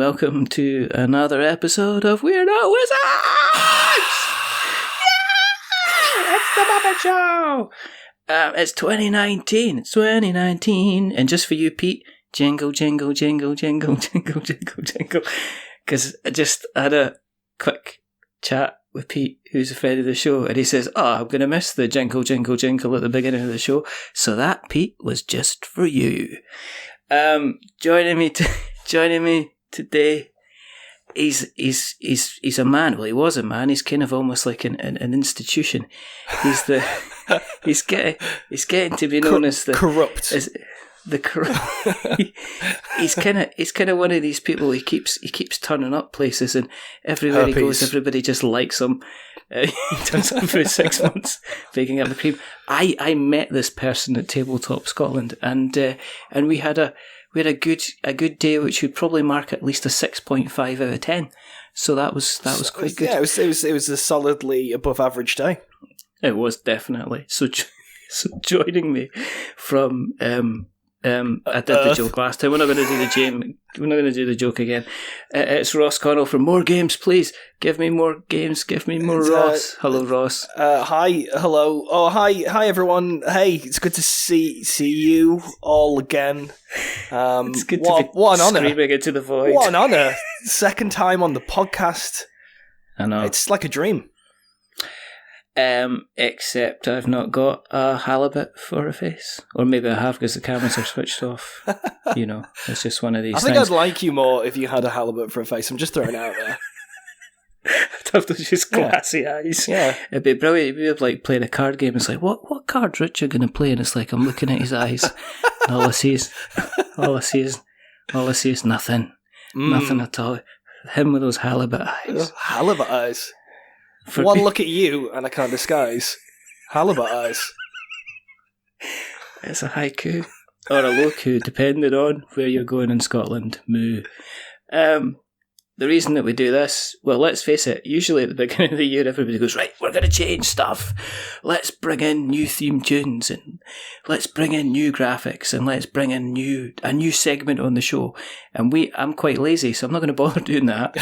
welcome to another episode of We're Not Wizards! Yeah! It's the Muppet Show! It's 2019. It's 2019. And just for you, Pete, jingle, jingle, jingle, jingle, jingle, jingle, jingle. Because I just had a quick chat with Pete, who's a friend of the show, and he says, I'm going to miss the jingle, jingle, jingle at the beginning of the show. So that, Pete, was just for you. Joining me today, he's a man. Well, he was a man. He's kind of almost like an institution. He's getting to be known as the corrupt. He's kind of one of these people. He keeps turning up places, and everywhere he goes, everybody just likes him. He does it for 6 months, baking up the cream. I met this person at Tabletop Scotland, and we had a good day, which would probably mark at least a 6.5 out of 10. So that was quite good. Yeah, it was a solidly above average day. It was definitely. So joining me from I did the joke last time. We're not going to do the joke again. It's Ross Connell from More Games, Please. Give me more games. Give me more Ross. Hello, Ross. Hi. Hello. Oh, hi, everyone. Hey, it's good to see you all again. It's good to be what an honor. Screaming into the void. What an honor. Second time on the podcast. I know. It's like a dream. Except I've not got a halibut for a face. Or maybe I have because the cameras are switched off. You know, it's just one of these things. I think I'd like you more if you had a halibut for a face. I'm just throwing it out there. I'd have those just glassy eyes. Yeah. It'd be brilliant. It'd be like playing a card game. It's like, what card's Richard going to play? And it's like, I'm looking at his eyes. And all I see is nothing. Nothing at all. Him with those halibut eyes. Halibut eyes. One look at you and I can't disguise. Halibut eyes. It's a haiku. Or a low-ku, depending on where you're going in Scotland. Moo. The reason that we do this, well, let's face it, usually at the beginning of the year, everybody goes, right, we're going to change stuff. Let's bring in new theme tunes, and let's bring in new graphics, and let's bring in a new segment on the show. And I'm quite lazy, so I'm not going to bother doing that.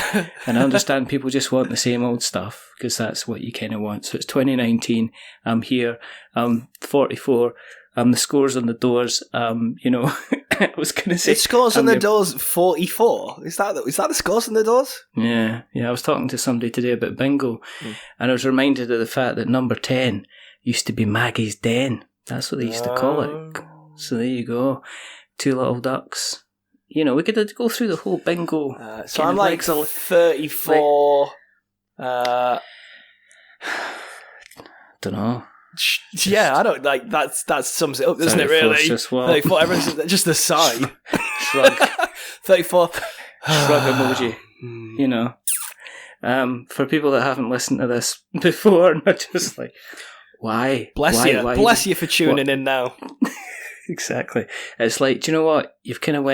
And I understand people just want the same old stuff, because that's what you kind of want. So it's 2019, I'm here, I'm 44, the scores on the doors, I was going to say... The scores on the doors, 44? Is that the scores on the doors? Yeah, I was talking to somebody today about bingo, and I was reminded of the fact that number 10 used to be Maggie's Den. That's what they used to call it. So there you go. Two little ducks. You know, we could go through the whole bingo. So I'm like 34... don't know. Yeah, I don't like that sums it up, doesn't it? Really, just 34. Everyone's just a sigh. Shrug. 34. Shrug emoji. You know, for people that haven't listened to this before, and are just like, why? Bless you for tuning in now. Exactly. It's like, do you know what? You've kind of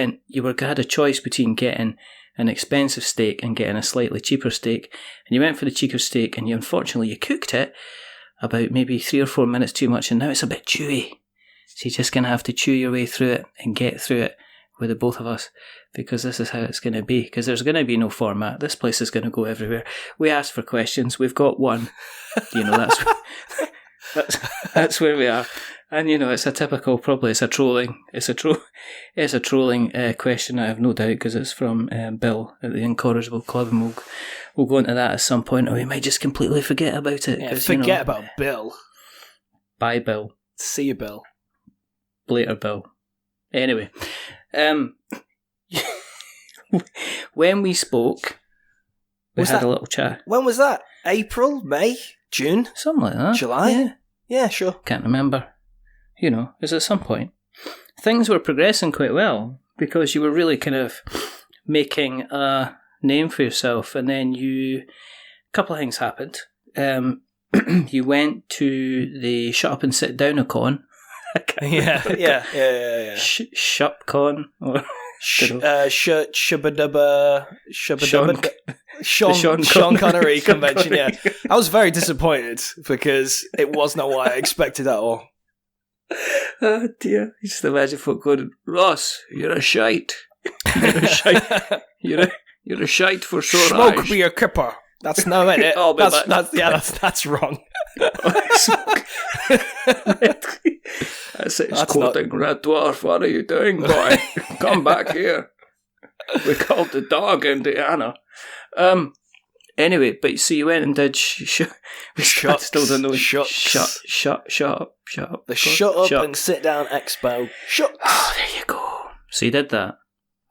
had a choice between getting an expensive steak and getting a slightly cheaper steak, and you went for the cheaper steak, and unfortunately you cooked it about maybe 3 or 4 minutes too much, and now it's a bit chewy. So you're just going to have to chew your way through it and get through it with the both of us, because this is how it's going to be, because there's going to be no format. This place is going to go everywhere. We asked for questions. We've got one. You know, that's where we are. And, you know, it's a typical, probably it's a trolling question, I have no doubt, because it's from Bill at the Incorrigible Club, and we'll go into that at some point, or we might just completely forget about it. Yeah, forget about Bill. Bye, Bill. See you, Bill. Later, Bill. Anyway, when we spoke, we had a little chat. When was that? April? May? June? Something like that. July? Yeah, sure. Can't remember. You know, it was at some point. Things were progressing quite well, because you were really kind of making a name for yourself, and then a couple of things happened. You went to the Shut Up and Sit Down con. Yeah. Shupcon or Sean Connery convention. Yeah, I was very disappointed because it was not what I expected at all. Oh dear! You just imagine folk going, Ross, you're a shite. You're a shite. You're a shite for sore Smoke eyes. me a kipper. That's no edit. Oh, but That's wrong. That's it. It's quoting Red Dwarf. What are you doing, boy? Come back here. We called the dog Indiana. Anyway, but so you went and did I still don't know. Shut up. The Shut Up and Sit Down Expo. Shut. Oh, there you go. So you did that.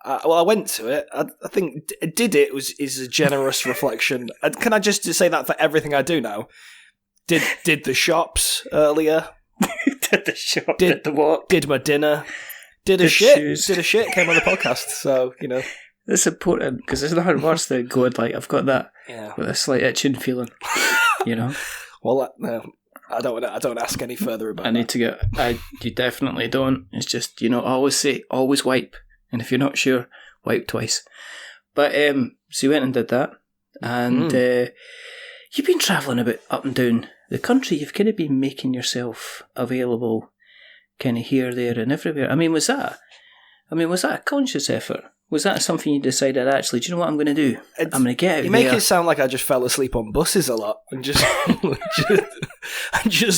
Well, I went to it. I think did it is a generous reflection. Can I just say that for everything I do now? Did the shops earlier. Did the shop. Did the what? Did my dinner. Did a shit. Did a shit. Came on the podcast. So, you know. It's important because there's nothing worse than going like, I've got that with a slight itching feeling, you know. Well, no, I don't ask any further about. You definitely don't. It's just, you know, I always say always wipe, and if you're not sure, wipe twice. But so you went and did that, and you've been travelling about up and down the country. You've kind of been making yourself available, kind of here, there, and everywhere. I mean, was that a conscious effort? Was that something you decided, actually, do you know what I'm going to do? I'm going to get out there. You make it sound like I just fell asleep on buses a lot and just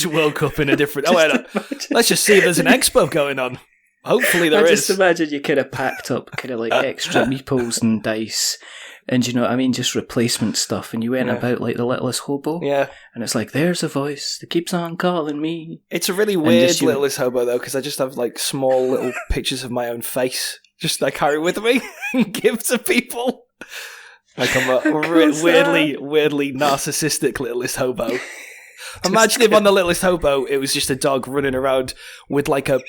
woke up in a different... let's just see if there's an expo going on. Hopefully there is. I just imagine you kind of packed up kind of like extra meeples and dice and, you know what I mean, just replacement stuff, and you went about like the littlest hobo. Yeah. And it's like, there's a voice that keeps on calling me. It's a really weird littlest hobo, though, because I just have like small little pictures of my own face. Just I carry with me and give to people. Like I'm a weirdly narcissistic littlest hobo. Imagine if on the littlest hobo it was just a dog running around with like a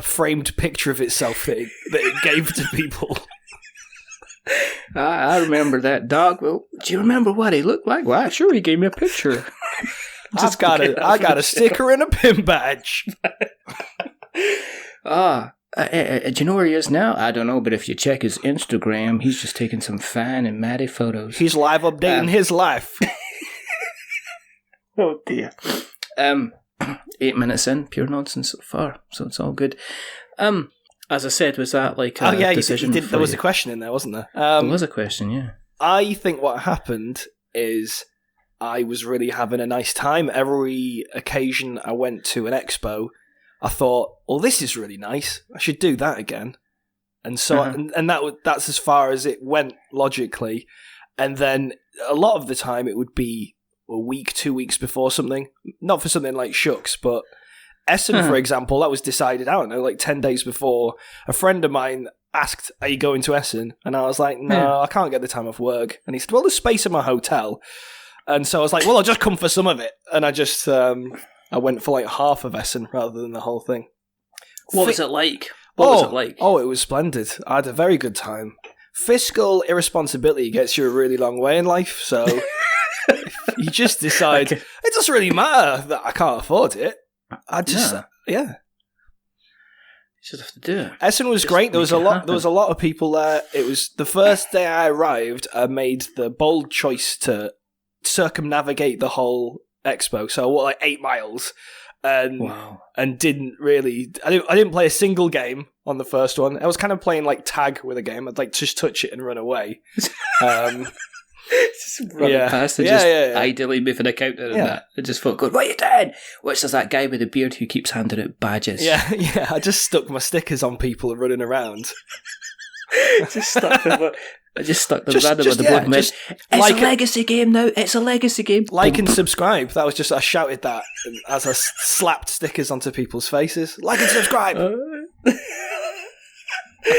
framed picture of itself that it gave to people. I remember that dog. Well, do you remember what he looked like? Well, sure, he gave me a picture. I got a sticker and a pin badge. Do you know where he is now? I don't know, but if you check his Instagram, he's just taking some fan and Maddie photos. He's live updating his life. Oh dear. 8 minutes in, pure nonsense so far, so it's all good. As I said, was that like a decision? There was a question in there, wasn't there? There was a question, yeah. I think what happened is I was really having a nice time. Every occasion I went to an expo, I thought, well, this is really nice. I should do that again. And so, that's as far as it went logically. And then a lot of the time it would be a week, 2 weeks before something. Not for something like Shucks, but Essen, for example, that was decided, I don't know, like 10 days before. A friend of mine asked, are you going to Essen? And I was like, no, I can't get the time off work. And he said, well, there's space in my hotel. And so I was like, well, I'll just come for some of it. And I just... I went for like half of Essen rather than the whole thing. What was it like? Oh, it was splendid. I had a very good time. Fiscal irresponsibility gets you a really long way in life, so you just decide, it doesn't really matter that I can't afford it. Yeah. You just have to do it. Essen was great. There was a lot of people there. It was the first day I arrived, I made the bold choice to circumnavigate the whole expo, so like 8 miles, and didn't really. I didn't play a single game on the first one. I was kind of playing like tag with a game. I'd like just touch it and run away. Just running past and ideally moving a counter and that. I just thought, what are you doing? Which is that guy with the beard who keeps handing out badges? Yeah. I just stuck my stickers on people and running around. I just stuck them random on the board. It's a legacy game now. It's a legacy game. Like and subscribe. That was just, I shouted that as I slapped stickers onto people's faces. Like and subscribe. I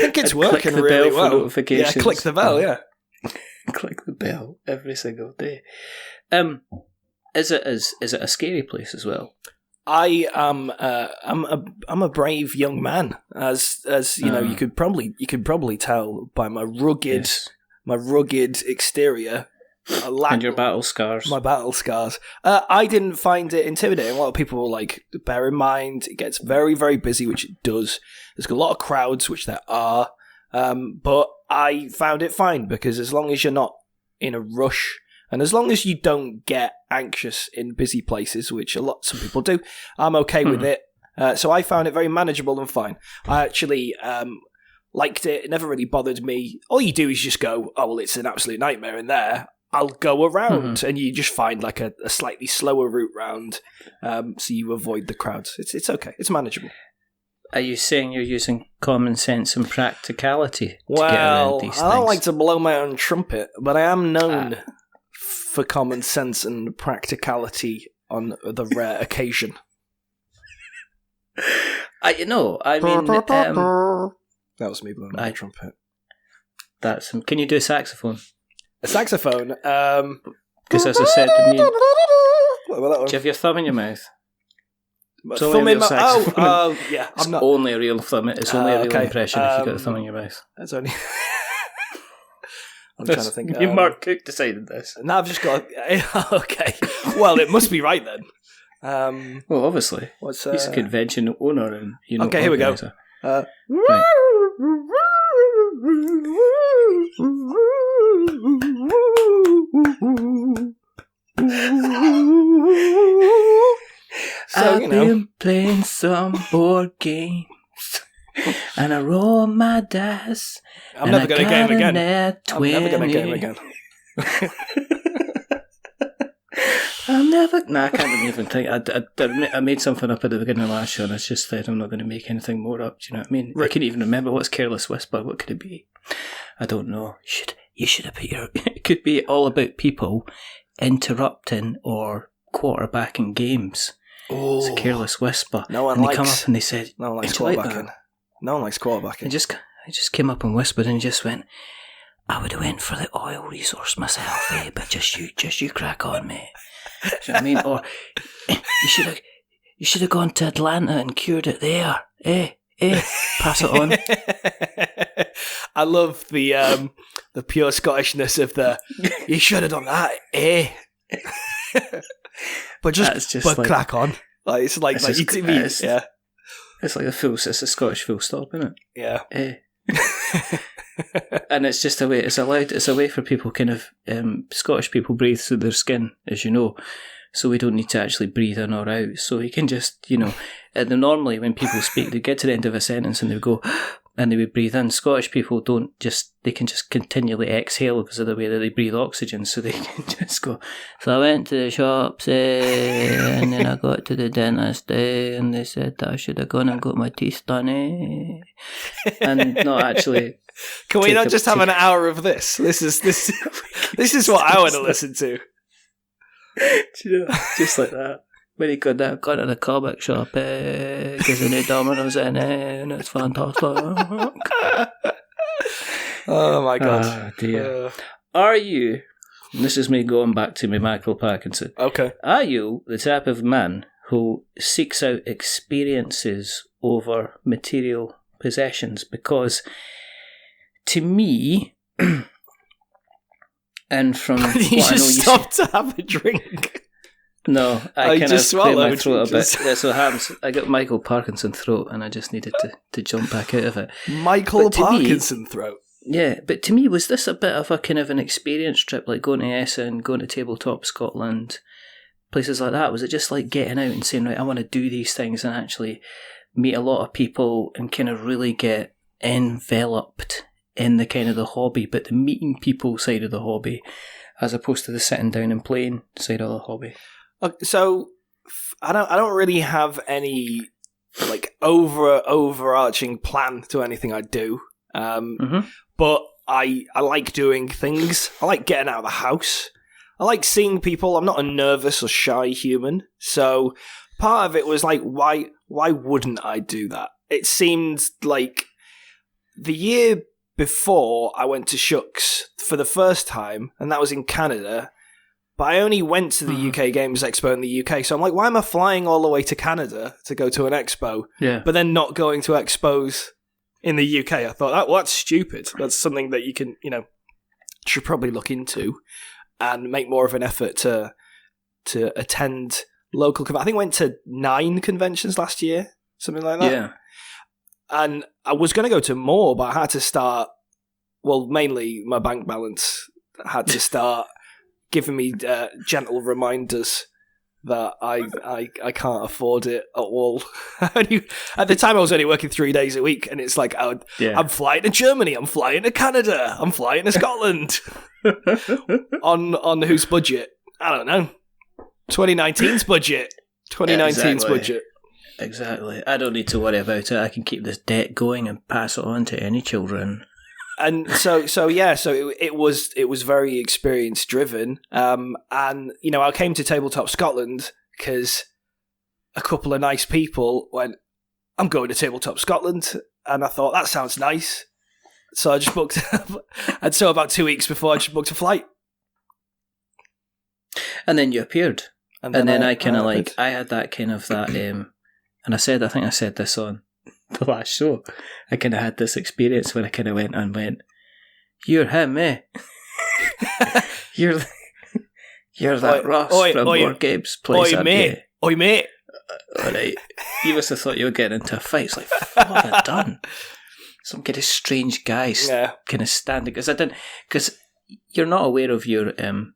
think it's working really well. Notifications. Yeah, click the bell. Yeah, click the bell every single day. Is it a scary place as well? I am. I'm a brave young man, as you know. You could probably tell by my rugged exterior. And your battle scars. My battle scars. I didn't find it intimidating. A lot of people were like, bear in mind, it gets very, very busy, which it does. There's a lot of crowds, which there are. But I found it fine, because as long as you're not in a rush, and as long as you don't get anxious in busy places, which some people do, I'm okay with it. So I found it very manageable and fine. I actually, liked it. It never really bothered me. All you do is just go, oh, well, it's an absolute nightmare in there. I'll go around. And you just find like a slightly slower route round, so you avoid the crowds. It's okay. It's manageable. Are you saying you're using common sense and practicality to get Well, around these things? I don't like to blow my own trumpet, but I am known for common sense and practicality on the rare occasion. I mean, that was me blowing my trumpet. Can you do a saxophone? A saxophone? Because as I said, do you have your thumb in your mouth? Thumb in my... Oh, yeah. It's only a real thumb. It's only a real impression if you've got a thumb in your mouth. That's only... I'm trying to think. Mark Cook decided this. No, I've just got... Okay. Well, it must be right then. Well, obviously. He's a convention owner and okay, here we go. Right. So, I've been playing some board games and I roll my dice. I'm never going to game again. I'm never going to game again. I can't even think. I made something up at the beginning of last show and I just said I'm not going to make anything more up. Do you know what I mean? Right. I couldn't even remember what's Careless Whisper. What could it be? I don't know. You should have put your... It could be all about people interrupting or quarterbacking games. Oh, it's a Careless Whisper. No one and likes... they come up and they said... No one likes quarterbacking. No one likes quarterbacking. I just came up and whispered and just went, I would have went for the oil resource myself, but just you crack on, mate. Do you know what I mean? Or you should have gone to Atlanta and cured it there. Pass it on. I love the pure Scottishness of the you should have done that, But like, crack on. Like it's like you mean, yeah. It's like it's a Scottish full stop, isn't it? Yeah. And it's just a way. It's a way for people, kind of Scottish people breathe through their skin, as you know. So we don't need to actually breathe in or out. So we can just, normally when people speak, they get to the end of a sentence and they go, and they would breathe in. Scottish people they can just continually exhale because of the way that they breathe oxygen. So they can just go, so I went to the shops, and then I got to the dentist, and they said that I should have gone and got my teeth done, and not actually... Can we not just have an hour of this? This is what I want to listen to. Just like that. When he got to the comic shop, because the new Domino's in, and it's fantastic. Oh my god. Oh dear. Are you, and this is me going back to my Michael Parkinson, okay. Are you the type of man who seeks out experiences over material possessions? Because to me, and from you what just I know, stopped to have a drink. No, I kind just of cleared my swallowed. throat a bit. That's what happens. I got Michael Parkinson throat, and I just needed to jump back out of it. Michael Parkinson throat. Yeah, but to me, was this a bit of a kind of an experience trip, like going to Essen, going to Tabletop Scotland, places like that? Was it just like getting out and saying, right, I want to do these things and actually meet a lot of people and kind of really get enveloped in the kind of the hobby, but the meeting people side of the hobby, as opposed to the sitting down and playing side of the hobby? So I don't really have any like overarching plan to anything I do. But I like doing things. I like getting out of the house. I like seeing people. I'm not a nervous or shy human. So part of it was like, why wouldn't I do that? It seemed like the year before I went to Shucks for the first time, and that was in Canada. But I only went to the UK Games Expo in the UK, so I'm like, why am I flying all the way to Canada to go to an expo, but then not going to expos in the UK? I thought, that's stupid. That's something that you can, should probably look into and make more of an effort to attend local. I think I went to 9 conventions last year, something like that. Yeah. And I was going to go to more, but I had to start, mainly my bank balance had to start giving me gentle reminders that I can't afford it at all. At the time, I was only working 3 days a week, and it's like I'm flying to Germany, I'm flying to Canada, I'm flying to Scotland. on whose budget? I don't know. 2019's budget. 2019's budget. Exactly. I don't need to worry about it. I can keep this debt going and pass it on to any children. And so it was very experience driven. And I came to Tabletop Scotland because a couple of nice people went, "I'm going to Tabletop Scotland," and I thought that sounds nice. So I just booked, and so about 2 weeks before, I just booked a flight. And then you appeared, and then I kind of I had that kind of that, and I think I said this on the last show. I kind of had this experience where I kind of went, "You're him, eh? you're that Ross from War Games place, oi mate. All right, you must have thought you were getting into a fight. It's like, what have I done? Some kind of strange guy kind of standing because you're not aware of your kind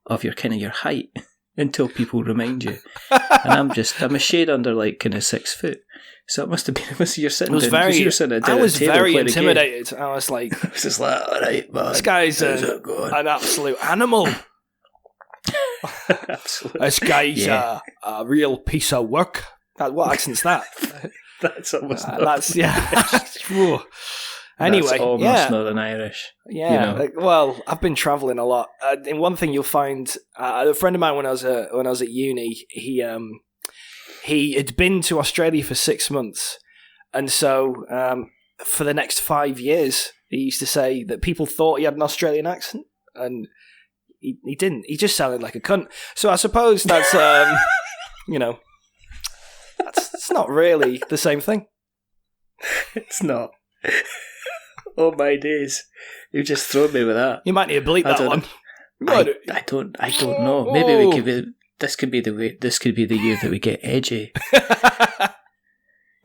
of your height until people remind you. And I'm a shade under like kind of 6 foot. So it must have been. You're sitting. I was very intimidated. I was like, I was just like, all right, man. This guy's an absolute animal. Absolutely. This guy's a real piece of work. What accent's that? That's almost Anyway, that's almost Northern Irish. Yeah. Well, I've been travelling a lot. And one thing you'll find, a friend of mine when I was at uni, he had been to Australia for 6 months, and so for the next 5 years, he used to say that people thought he had an Australian accent, and he didn't. He just sounded like a cunt. So I suppose that's it's not really the same thing. It's not. Oh my days! You just thrown me with that. You might need to bleep that one. I don't know. Maybe we could be. This could be the way. This could be the year that we get edgy. Do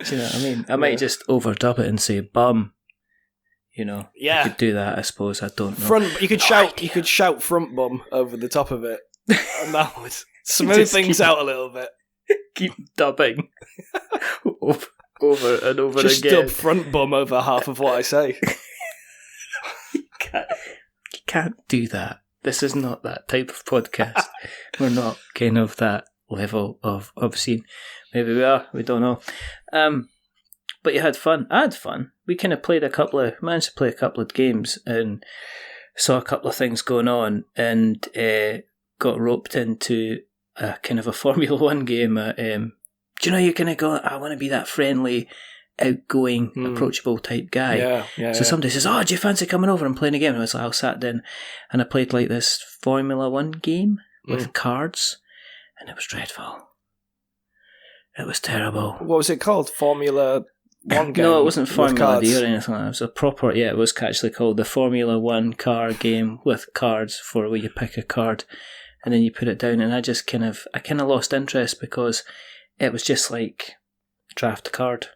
you know what I mean? I might just overdub it and say "bum." I could do that. I suppose. I don't know. You could shout. You could shout "front bum" over the top of it, and that would smooth things out a little bit. Keep dubbing over and over just again. Just dub "front bum" over half of what I say. You can't do that. This is not that type of podcast. We're not kind of that level of obscene. Maybe we are. We don't know. But you had fun. I had fun. We kind of managed to play a couple of games and saw a couple of things going on, and got roped into a kind of a Formula One game. Do you know, you kind of go, I want to be that friendly, outgoing, approachable type guy. So somebody says, "Oh, do you fancy coming over and playing a game?" And I was like, I sat down and I played like this Formula One game with cards, and it was dreadful. It was terrible. What was it called? Formula One game? No, it wasn't Formula D or anything like that. It was a proper, it was actually called the Formula One car game with cards where you pick a card and then you put it down, and I kind of lost interest because it was just like draft a card.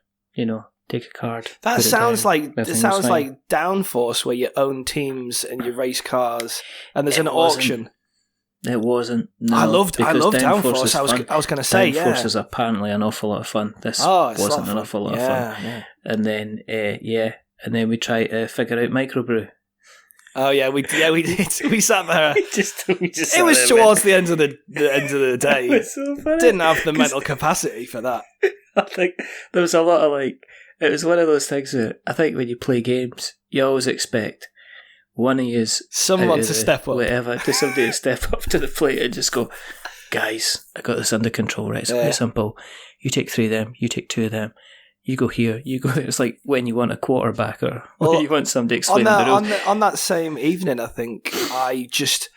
Take a card. That sounds like Downforce, where you own teams and you race cars, and there's an auction. It wasn't. No, I loved Downforce. I was going to say, Downforce is apparently an awful lot of fun. This wasn't an awful lot of fun. Yeah. And then, and then we tried to figure out microbrew. Oh yeah, we did. We sat there. we just it was towards the end of the day. It was so funny. Didn't have the mental capacity for that. I think there was a lot of it was one of those things that I think when you play games, you always expect one of you someone to step up, somebody to step up to the plate and just go, "Guys, I got this under control, right? It's quite simple. You take 3 of them, you take 2 of them. You go here, you go there." It's like when you want a quarterback or you want somebody explaining the rules. On that same evening, I think I just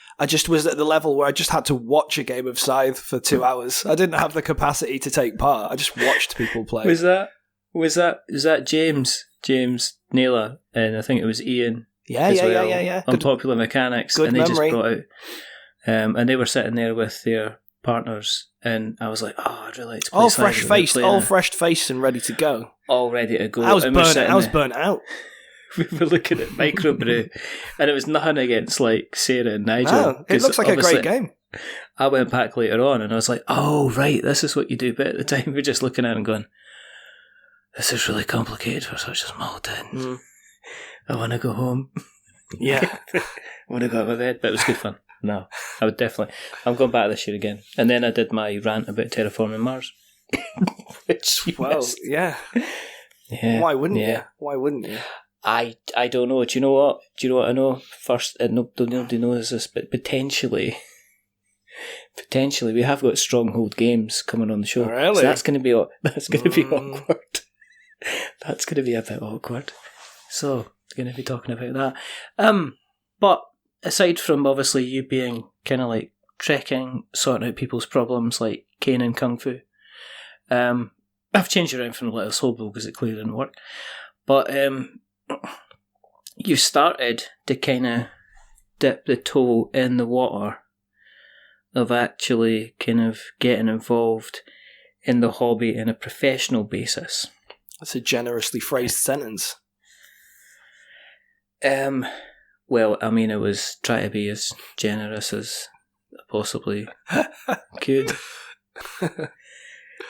was at the level where I just had to watch a game of Scythe for 2 hours. I didn't have the capacity to take part. I just watched people play. Was that James Naylor, and I think it was Ian. Yeah. Unpopular Mechanics, good and they memory. just brought out, and they were sitting there with their partners, and I was like, "Oh, I'd really like to play." All fresh faced and ready to go. All ready to go. I was burnt out. We were looking at microbrew, and it was nothing against like Sarah and Nigel. No, it looks like a great game. I went back later on and I was like, oh, right, this is what you do. But at the time, we were just looking at it and going, this is really complicated for such a small town. I want to go home. Yeah. I want to go to bed. But it was good fun. No, I would definitely. I'm going back this year again. And then I did my rant about terraforming Mars. Which you missed. Yeah. Yeah. Why wouldn't yeah. you? Why wouldn't you? I don't know. Do you know what? I know? First, nobody knows this, but potentially we have got Stronghold Games coming on the show. Really? So that's going to be awkward. That's going to be a bit awkward. So, going to be talking about that. But aside from obviously you being kind of like trekking, sorting out people's problems like Kane and Kung Fu, I've changed around from Let Us Hobo because it clearly didn't work. But you started to kind of dip the toe in the water of actually kind of getting involved in the hobby in a professional basis. That's a generously phrased sentence. Well, I mean, it was trying to be as generous as I possibly could.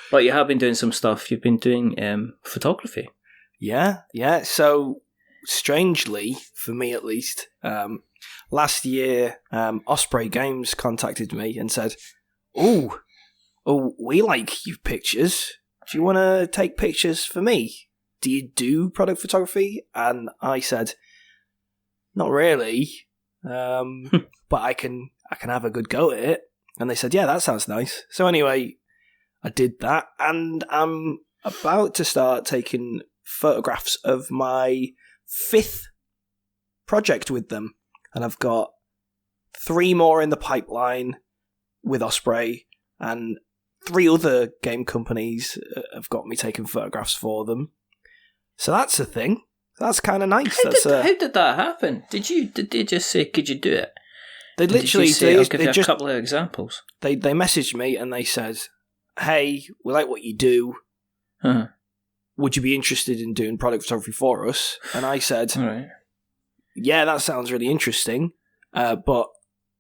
But you have been doing some stuff. You've been doing photography. Yeah. So, strangely, for me at least, last year, Osprey Games contacted me and said, Oh, we like your pictures. Do you want to take pictures for me? Do you do product photography? And I said, not really, but I can have a good go at it. And they said, yeah, that sounds nice. So anyway, I did that, and I'm about to start taking photographs of my 5th project with them. And I've got 3 more in the pipeline with Osprey, and 3 other game companies have got me taking photographs for them. So that's a thing. That's kind of nice. How did that happen? Did they just say, could you do it? They literally I'll give you a couple of examples. They messaged me and they said, hey, we like what you do. Uh-huh. Would you be interested in doing product photography for us? And I said, all right. Yeah, that sounds really interesting. But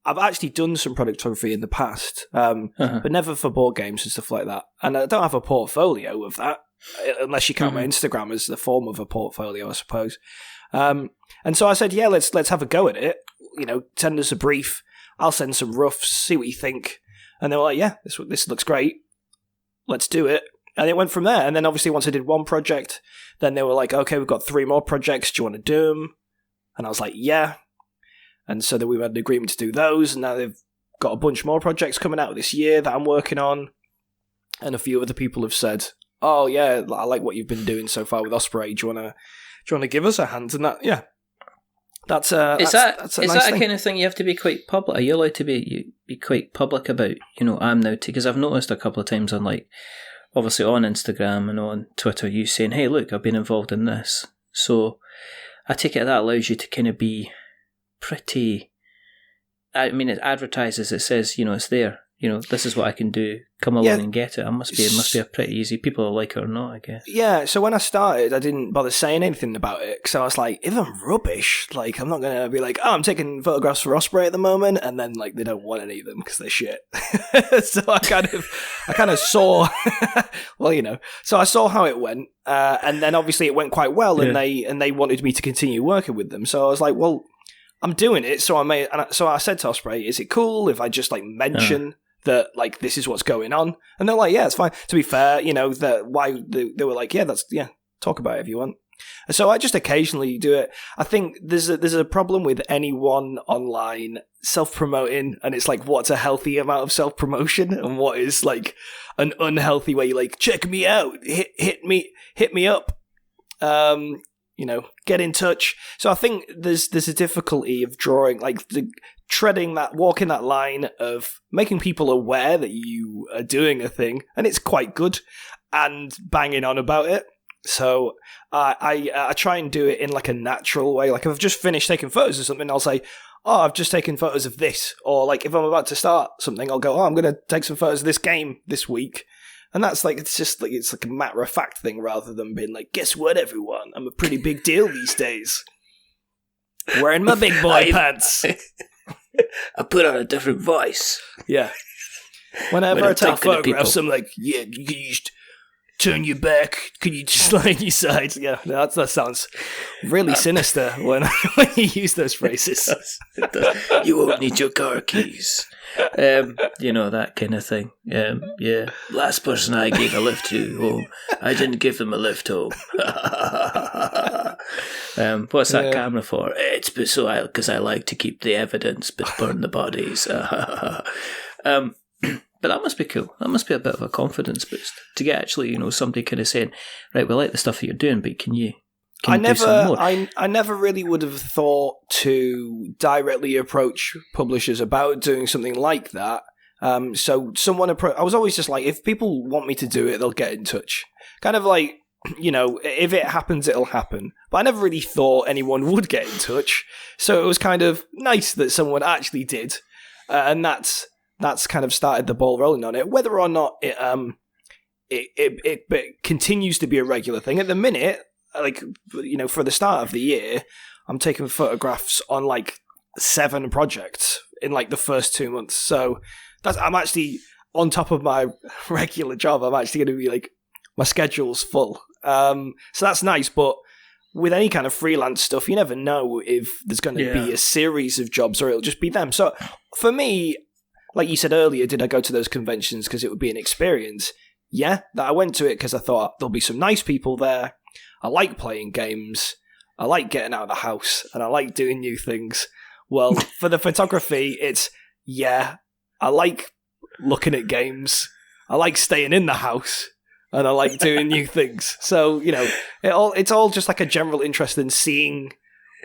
I've actually done some product photography in the past, but never for board games and stuff like that. And I don't have a portfolio of that, unless you count my Instagram as the form of a portfolio, I suppose. And so I said, yeah, let's have a go at it. You know, send us a brief. I'll send some roughs, see what you think. And they were like, yeah, this looks great. Let's do it. And it went from there. And then obviously once I did one project, then they were like, okay, we've got 3 more projects. Do you want to do them? And I was like, yeah. And so then we had an agreement to do those. And now they've got a bunch more projects coming out this year that I'm working on. And a few other people have said, oh, yeah, I like what you've been doing so far with Osprey. Do you want to give us a hand? And that, yeah. That's a is nice that thing. A kind of thing you have to be quite public? Are you allowed to be quite public about? You know, I'm now because I've noticed a couple of times on like obviously on Instagram and on Twitter, you saying, "Hey, look, I've been involved in this." So I take it that allows you to kind of be pretty. I mean, it advertises. It says, you know, it's there. You know, this is what I can do. Come along and get it. It must be a pretty easy. People will like it or not, I guess. Yeah, so when I started, I didn't bother saying anything about it, because I was like, if I'm rubbish, like, I'm not going to be like, oh, I'm taking photographs for Osprey at the moment, and then, like, they don't want any of them because they're shit. So I kind of saw, well, you know, so I saw how it went, and then obviously it went quite well, and they wanted me to continue working with them, so I was like, well, I'm doing it, so I said to Osprey, is it cool if I just, like, mention that, like, this is what's going on? And they're like, yeah, it's fine. To be fair, you know, they were like, yeah, talk about it if you want. So I just occasionally do it. I think there's a problem with anyone online self-promoting, and it's like, what's a healthy amount of self-promotion and what is like an unhealthy way? Like, check me out, hit me up, you know, get in touch. So I think there's a difficulty of drawing, like, walking that line of making people aware that you are doing a thing, and it's quite good, and banging on about it. So I try and do it in like a natural way. Like if I've just finished taking photos of something, I'll say, oh, I've just taken photos of this. Or like if I'm about to start something, I'll go, oh, I'm going to take some photos of this game this week. And that's like, it's like a matter of fact thing rather than being like, guess what, everyone? I'm a pretty big deal these days. Wearing my big boy pants. I put on a different voice. Yeah. Whenever When I I'm take talking to photographs, people. I'm like, yeah, you can just turn your back. Can you just lie on your sides? Yeah, that sounds really sinister when you use those phrases. It does. You won't need your car keys. That kind of thing. Yeah. Last person I gave a lift to home, I didn't give them a lift home. What's that camera for? It's because I like to keep the evidence but burn the bodies. But that must be cool. That must be a bit of a confidence boost to get actually, somebody kind of saying, right, we like the stuff that you're doing, but can you do some more? I never really would have thought to directly approach publishers about doing something like that. So someone I was always just like, if people want me to do it, they'll get in touch. Kind of like, if it happens, it'll happen. But I never really thought anyone would get in touch. So it was kind of nice that someone actually did. And that's kind of started the ball rolling on it. Whether or not it continues to be a regular thing at the minute, for the start of the year, I'm taking photographs on like 7 projects in like the first 2 months. So I'm actually on top of my regular job. I'm actually going to be like, my schedule's full. So that's nice. But with any kind of freelance stuff, you never know if there's going to be a series of jobs or it'll just be them. So for me, like you said earlier, did I go to those conventions because it would be an experience? Yeah, that I went to it because I thought there'll be some nice people there. I like playing games. I like getting out of the house, and I like doing new things. Well, for the photography, I like looking at games. I like staying in the house, and I like doing new things. So, it's all just like a general interest in seeing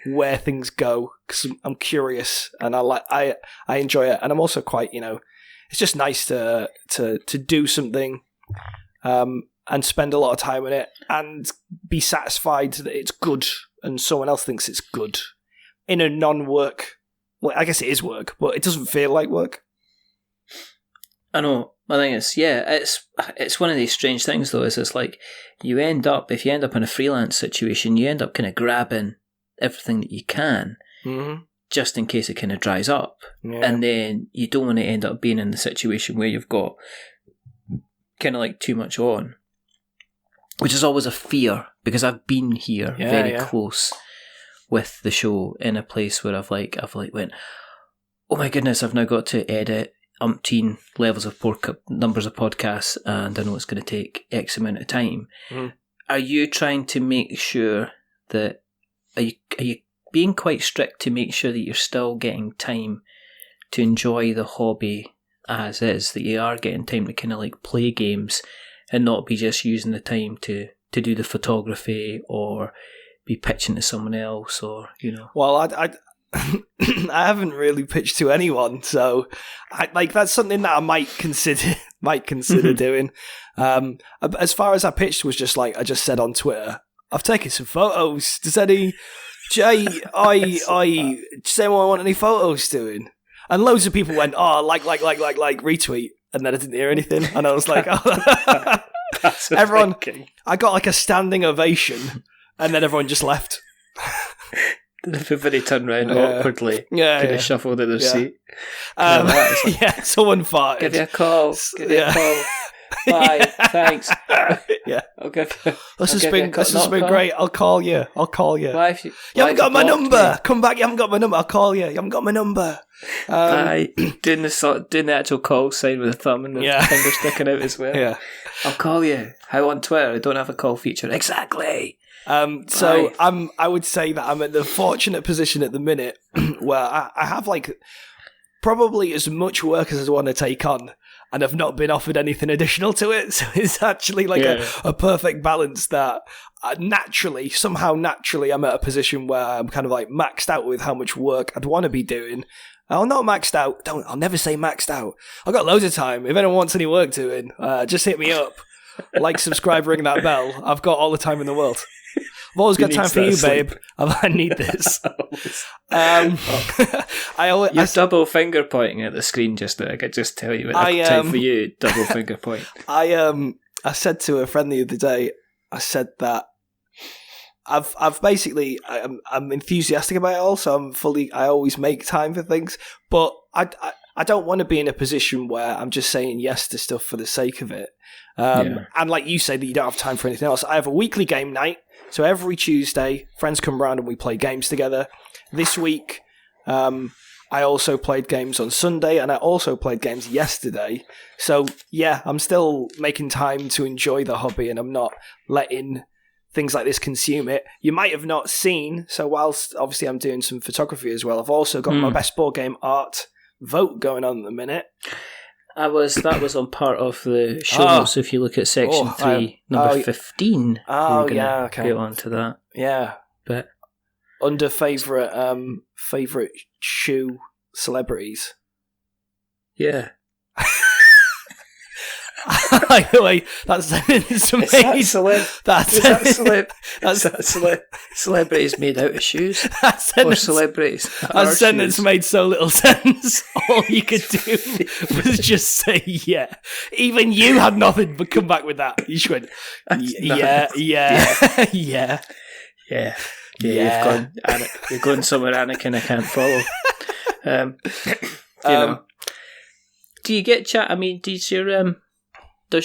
where things go, because I'm curious and I enjoy it, and I'm also quite it's just nice to do something and spend a lot of time in it and be satisfied that it's good and someone else thinks it's good in a non-work. Well, I guess it is work, but it doesn't feel like work. I know. I think it's one of these strange things though. Is it's like if you end up in a freelance situation, you end up kind of grabbing everything that you can, just in case it kind of dries up. Yeah. And then you don't want to end up being in the situation where you've got kind of like too much on, which is always a fear, because I've been here very close with the show in a place where I've went, oh my goodness, I've now got to edit umpteen levels of numbers of podcasts, and I know it's going to take X amount of time. Are you trying to make sure that Are you being quite strict to make sure that you're still getting time to enjoy the hobby as is, that you are getting time to kind of like play games and not be just using the time to do the photography or be pitching to someone else, or Well, I haven't really pitched to anyone, so that's something that I might consider doing. As far as I pitched was just like I just said on Twitter, I've taken some photos. Does anyone want any photos doing? And loads of people went, like, retweet. And then I didn't hear anything. And I was like, oh. Everyone, I got like a standing ovation. And then everyone just left. Everybody turned around awkwardly. Kind of shuffled in their seat. Someone farted. Give you a call. Bye. Thanks. I'll give you. This has been great. I'll call you. Why you haven't got my number. Come back. You haven't got my number. I'll call you. You haven't got my number. Doing the actual call sign with a thumb and the finger sticking out as well. Yeah. I'll call you. How on Twitter? I don't have a call feature. Exactly. So I would say that I'm in the fortunate position at the minute where I have like probably as much work as I want to take on, and I've not been offered anything additional to it. So it's actually like a perfect balance that somehow naturally, I'm at a position where I'm kind of like maxed out with how much work I'd want to be doing. I'm not maxed out. I'll never say maxed out. I've got loads of time. If anyone wants any work doing, just hit me up. Like, subscribe, ring that bell. I've got all the time in the world. I've always got time for you, babe. I need this. You're double finger pointing at the screen just now. I could just tell you. Time for you, double finger point. I said to a friend the other day, I said that I've basically I'm enthusiastic about it all, so I always make time for things, but I don't want to be in a position where I'm just saying yes to stuff for the sake of it. And like you say that you don't have time for anything else. I have a weekly game night, so every Tuesday friends come around and we play games together. This week I also played games on Sunday, and I also played games yesterday. So yeah, I'm still making time to enjoy the hobby, and I'm not letting things like this consume it. You might have not seen, so whilst obviously I'm doing some photography as well, I've also got my best board game art vote going on at the minute. That was on part of the show notes. If you look at section 3, number 15, we're gonna get on to that. Yeah, but under favourite shoe celebrities. Yeah. By the way, that sentence made celebrities made out of shoes. Or celebrities. That sentence made so little sense. All you could do was just say yeah. Even you had nothing but come back with that. You just went yeah. You're going somewhere, Anakin, I can't follow. Do you get chat? I mean, does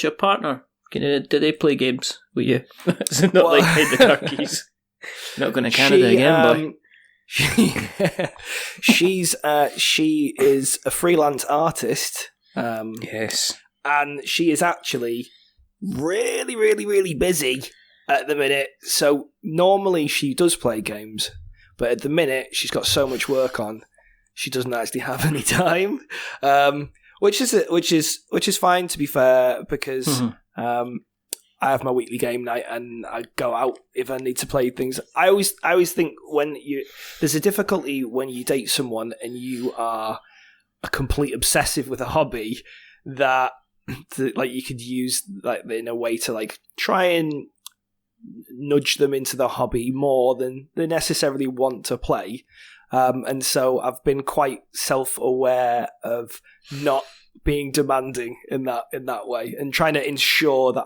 your partner, do they play games with you? It's not like hide the turkeys. Not going to Canada again, boy. She is a freelance artist. Yes. And she is actually really, really, really busy at the minute. So normally she does play games, but at the minute she's got so much work on, she doesn't actually have any time. Which is fine, to be fair, because I have my weekly game night and I go out if I need to play things. I always think there's a difficulty when you date someone and you are a complete obsessive with a hobby that like you could use like in a way to like try and nudge them into the hobby more than they necessarily want to play. And so I've been quite self-aware of not being demanding in that way, and trying to ensure that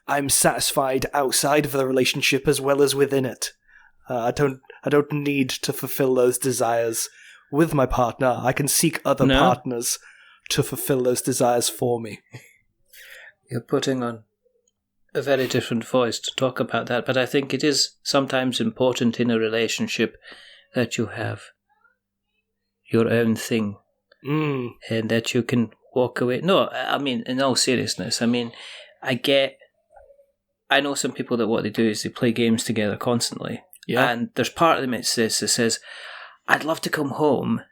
I'm satisfied outside of the relationship as well as within it. I don't need to fulfill those desires with my partner. I can seek other partners to fulfill those desires for me. You're putting on a very different voice to talk about that, but I think it is sometimes important in a relationship that you have your own thing and that you can walk away. No, I mean, in all seriousness, I mean, I know some people that what they do is they play games together constantly. Yeah. And there's part of them that says, I'd love to come home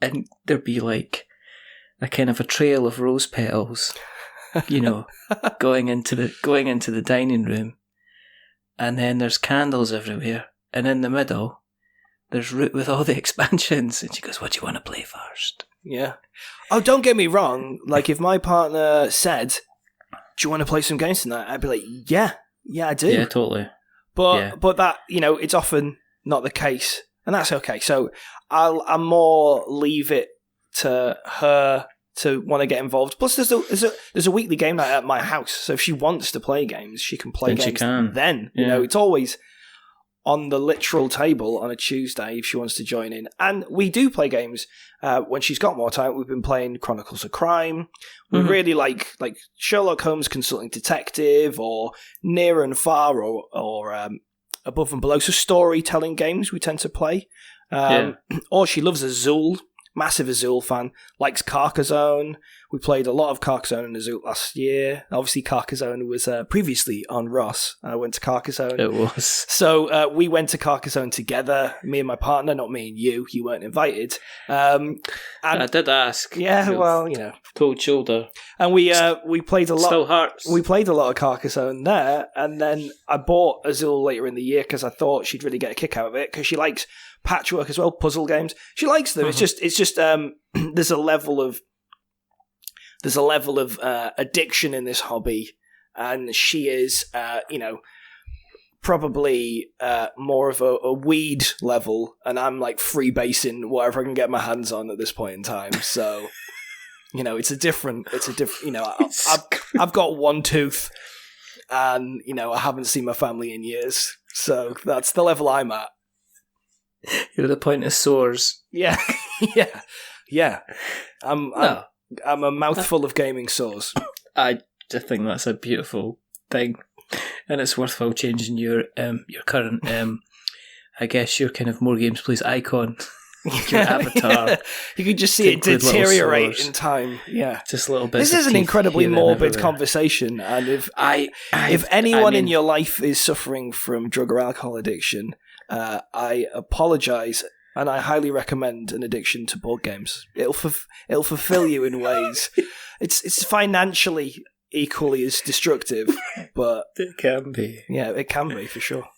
and there'd be like a kind of a trail of rose petals, going into the dining room, and then there's candles everywhere, and in the middle there's Root with all the expansions, and she goes, "What do you want to play first?" Yeah. Oh, don't get me wrong. Like, if my partner said, "Do you want to play some games tonight?" I'd be like, "Yeah, I do." Yeah, totally. But that, it's often not the case, and that's okay. So I'll more leave it to her to want to get involved. Plus, there's a weekly game night at my house, so if she wants to play games, she can play games. She can. Then it's always on the literal table on a Tuesday if she wants to join in. And we do play games when she's got more time. We've been playing Chronicles of Crime. We really like Sherlock Holmes Consulting Detective, or Near and Far, or Above and Below. So storytelling games we tend to play. Or she loves Azul. Massive Azul fan. Likes Carcassonne. We played a lot of Carcassonne and Azul last year. Obviously, Carcassonne was previously on Ross. I went to Carcassonne. It was. So we went to Carcassonne together, me and my partner, not me and you. You weren't invited. And I did ask. Yeah, well, cold shoulder. And we played a lot. Still hurts. We played a lot of Carcassonne there, and then I bought Azul later in the year because I thought she'd really get a kick out of it, because she likes patchwork as well, puzzle games. She likes them. It's just there's a level of addiction in this hobby, and she is probably more of a weed level, and I'm like freebasing whatever I can get my hands on at this point in time. So it's a different I've got one tooth, and I haven't seen my family in years. So that's the level I'm at. You're at the point of sores. Yeah, yeah. I'm a mouthful of gaming sores. I just think that's a beautiful thing, and it's worthwhile changing your current, I guess, your kind of more games please icon, your avatar. Yeah. You can just see it deteriorate in time. Yeah, just little bits. This is an incredibly morbid conversation, and if anyone in your life is suffering from drug or alcohol addiction, I apologise. And I highly recommend an addiction to board games. It'll fulfill you in ways. It's financially equally as destructive, but it can be. Yeah, it can be for sure.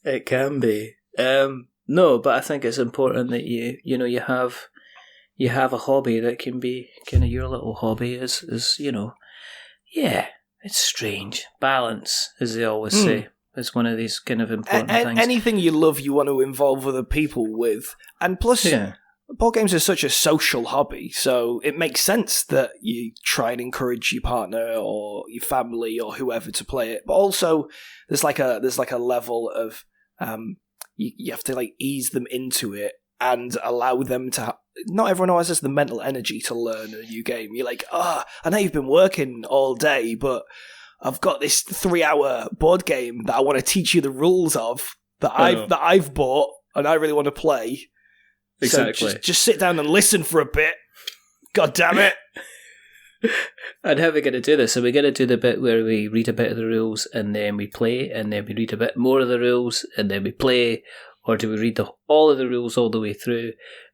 It can be. No, but I think it's important that you have a hobby that can be kind of your little hobby. Is yeah, it's strange. Balance, as they always say. It's one of these kind of important things. Anything you love, you want to involve other people with. And plus, board games are such a social hobby, so it makes sense that you try and encourage your partner or your family or whoever to play it. But also, there's like a level of you have to like ease them into it and allow them to. Not everyone always has the mental energy to learn a new game. You're like, I know you've been working all day, but I've got this 3-hour board game that I want to teach you the rules of that I've bought and I really want to play. Exactly. So just sit down and listen for a bit. God damn it. And how are we going to do this? Are we going to do the bit where we read a bit of the rules and then we play, and then we read a bit more of the rules and then we play? Or do we read all of the rules all the way through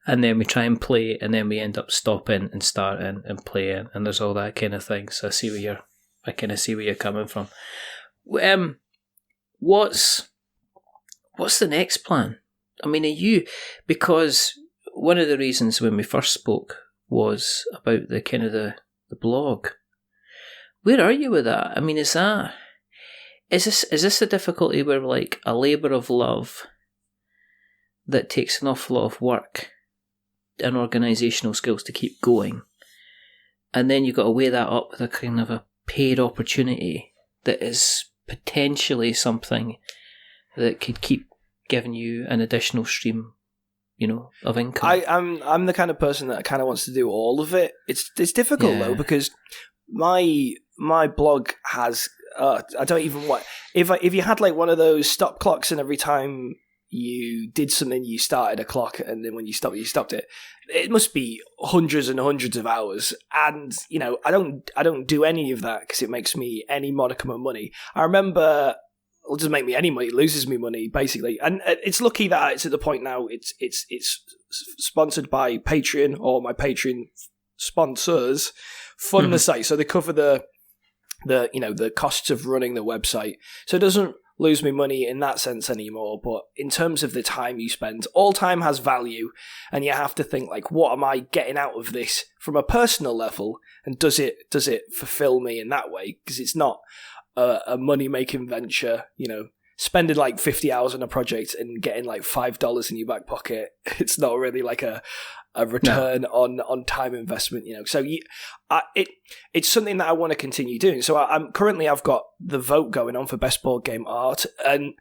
and then we try and play and then we end up stopping and starting and playing, and there's all that kind of thing? So I kind of see where you're coming from. What's the next plan? I mean, because one of the reasons when we first spoke was about the kind of the blog. Where are you with that? I mean, is this a difficulty where like a labour of love that takes an awful lot of work and organisational skills to keep going, and then you've got to weigh that up with a kind of a paid opportunity that is potentially something that could keep giving you an additional stream, of income? I'm the kind of person that kind of wants to do all of it. It's difficult though, because my blog has I don't even want if you had like one of those stop clocks, and every time you did something you started a clock, and then when you stopped it. It must be hundreds and hundreds of hours, and I don't do any of that because it makes me any modicum of money. I remember it doesn't make me any money; it loses me money basically. And it's lucky that it's at the point now. It's sponsored by Patreon, or my Patreon sponsors fund the site, so they cover the costs of running the website. So it doesn't lose me money in that sense anymore, but in terms of the time you spend, all time has value, and you have to think like, what am I getting out of this from a personal level, and does it fulfill me in that way? Because it's not a money making venture, spending like 50 hours on a project and getting like $5 in your back pocket. It's not really like a return on time investment, So it's something that I want to continue doing. So I've got the vote going on for best board game art, and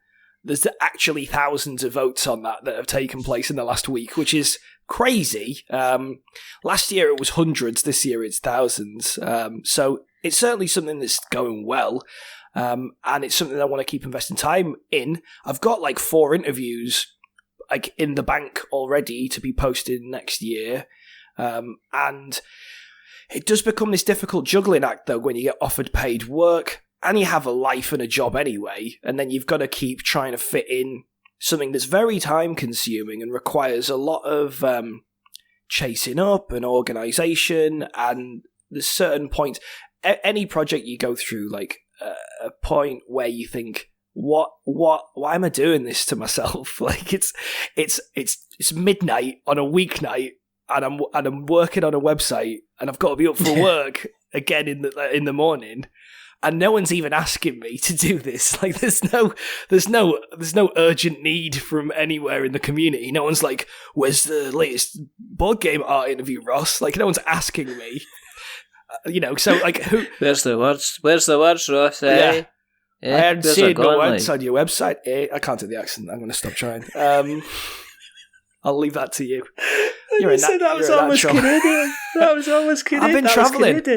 there's actually thousands of votes on that have taken place in the last week, which is crazy. Last year it was hundreds, this year it's thousands. So it's certainly something that's going well. And it's something I want to keep investing time in. I've got like 4 interviews like in the bank already to be posted next year. And it does become this difficult juggling act though when you get offered paid work and you have a life and a job anyway, and then you've got to keep trying to fit in something that's very time consuming and requires a lot of chasing up and organisation. And there's certain points, any project you go through, like a point where you think, why am I doing this to myself? Like it's midnight on a weeknight, and I'm working on a website, and I've got to be up for work again in the morning, and no one's even asking me to do this. Like there's no urgent need from anywhere in the community. No one's like, where's the latest board game art interview, Ross? Like no one's asking me. So like who? Where's the words, Ross? Eh? Yeah. I hadn't seen no words on your website. I can't do the accent. I'm going to stop trying. I'll leave that to you. That was almost Canadian. That was almost Canadian.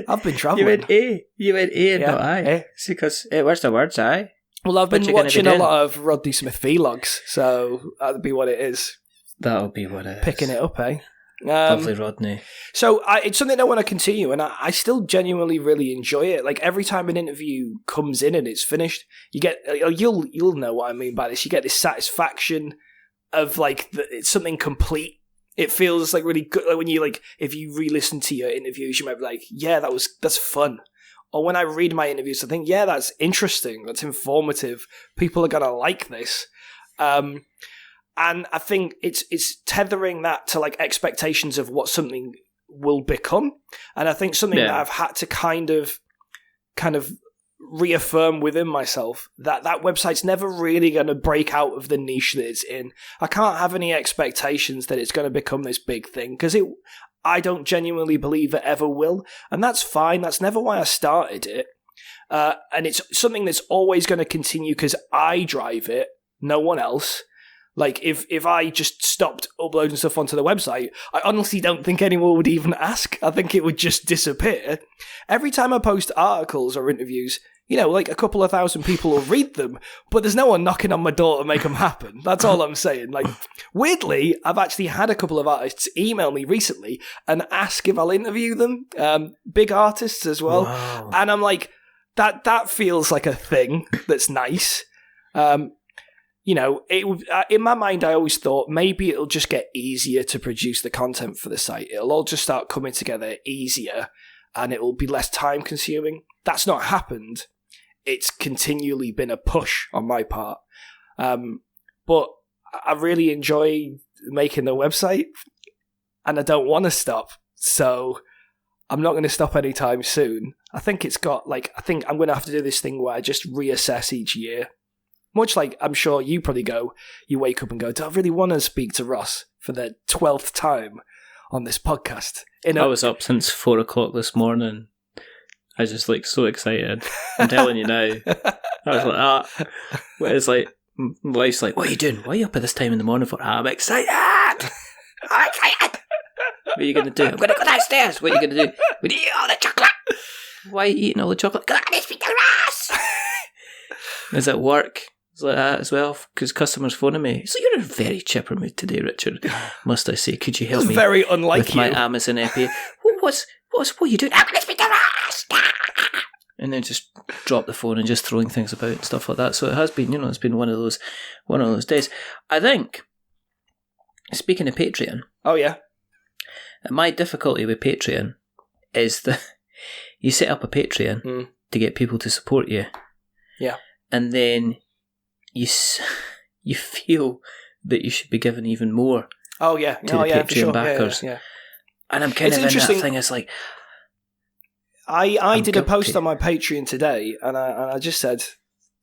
I've been travelling. You went A and not I. It's because, where's the words, I? Well, I've been watching a lot of Rodney Smith vlogs, so that'll be what it is. That'll be what it is. Picking it up, eh? Lovely Rodney. So it's something I want to continue, and I still genuinely really enjoy it. Like every time an interview comes in and it's finished, you get you'll know what I mean by this. You get this satisfaction of like it's something complete. It feels like really good. Like when you if you re-listen to your interviews, you might be like, yeah, that's fun. Or when I read my interviews, I think, yeah, that's interesting. That's informative. People are gonna like this. And I think it's tethering that to like expectations of what something will become. And I think something that I've had to kind of reaffirm within myself that website's never really going to break out of the niche that it's in. I can't have any expectations that it's going to become this big thing because I don't genuinely believe it ever will. And that's fine. That's never why I started it. And it's something that's always going to continue because I drive it, no one else. Like, if I just stopped uploading stuff onto the website, I honestly don't think anyone would even ask. I think it would just disappear. Every time I post articles or interviews, like a couple of thousand people will read them, but there's no one knocking on my door to make them happen. That's all I'm saying. Like, weirdly, I've actually had a couple of artists email me recently and ask if I'll interview them, big artists as well. Wow. And I'm like, that feels like a thing that's nice. In my mind, I always thought maybe it'll just get easier to produce the content for the site. It'll all just start coming together easier and it will be less time consuming. That's not happened. It's continually been a push on my part. But I really enjoy making the website and I don't want to stop. So I'm not going to stop anytime soon. I think I think I'm going to have to do this thing where I just reassess each year. Much like I'm sure you probably you wake up and go, do I really want to speak to Ross for the 12th time on this podcast? I was up since 4 o'clock this morning. I was just so excited. I'm telling you now. I was like, it's like, my wife's like, what are you doing? Why are you up at this time in the morning for? I'm excited. I'm excited. What are you going to do? I'm going to go downstairs. What are you going to do? We eat all the chocolate. Why are you eating all the chocolate? Because I need to speak to Ross. Is at work. It's like that as well, because customers phoning me. So you're in a very chipper mood today, Richard. Must I say? Could you help me? Very unlike with my Amazon API. What are you doing? I'm going to speak to Ross. And then just drop the phone and just throwing things about and stuff like that. So it has been, it's been one of those days. I think. Speaking of Patreon. Oh yeah. My difficulty with Patreon is that you set up a Patreon to get people to support you. Yeah. And then you feel that you should be given even more. Oh yeah, to the Patreon backers. Yeah. And I'm kind of in that thing. It's like I did a post on my Patreon today, and I just said,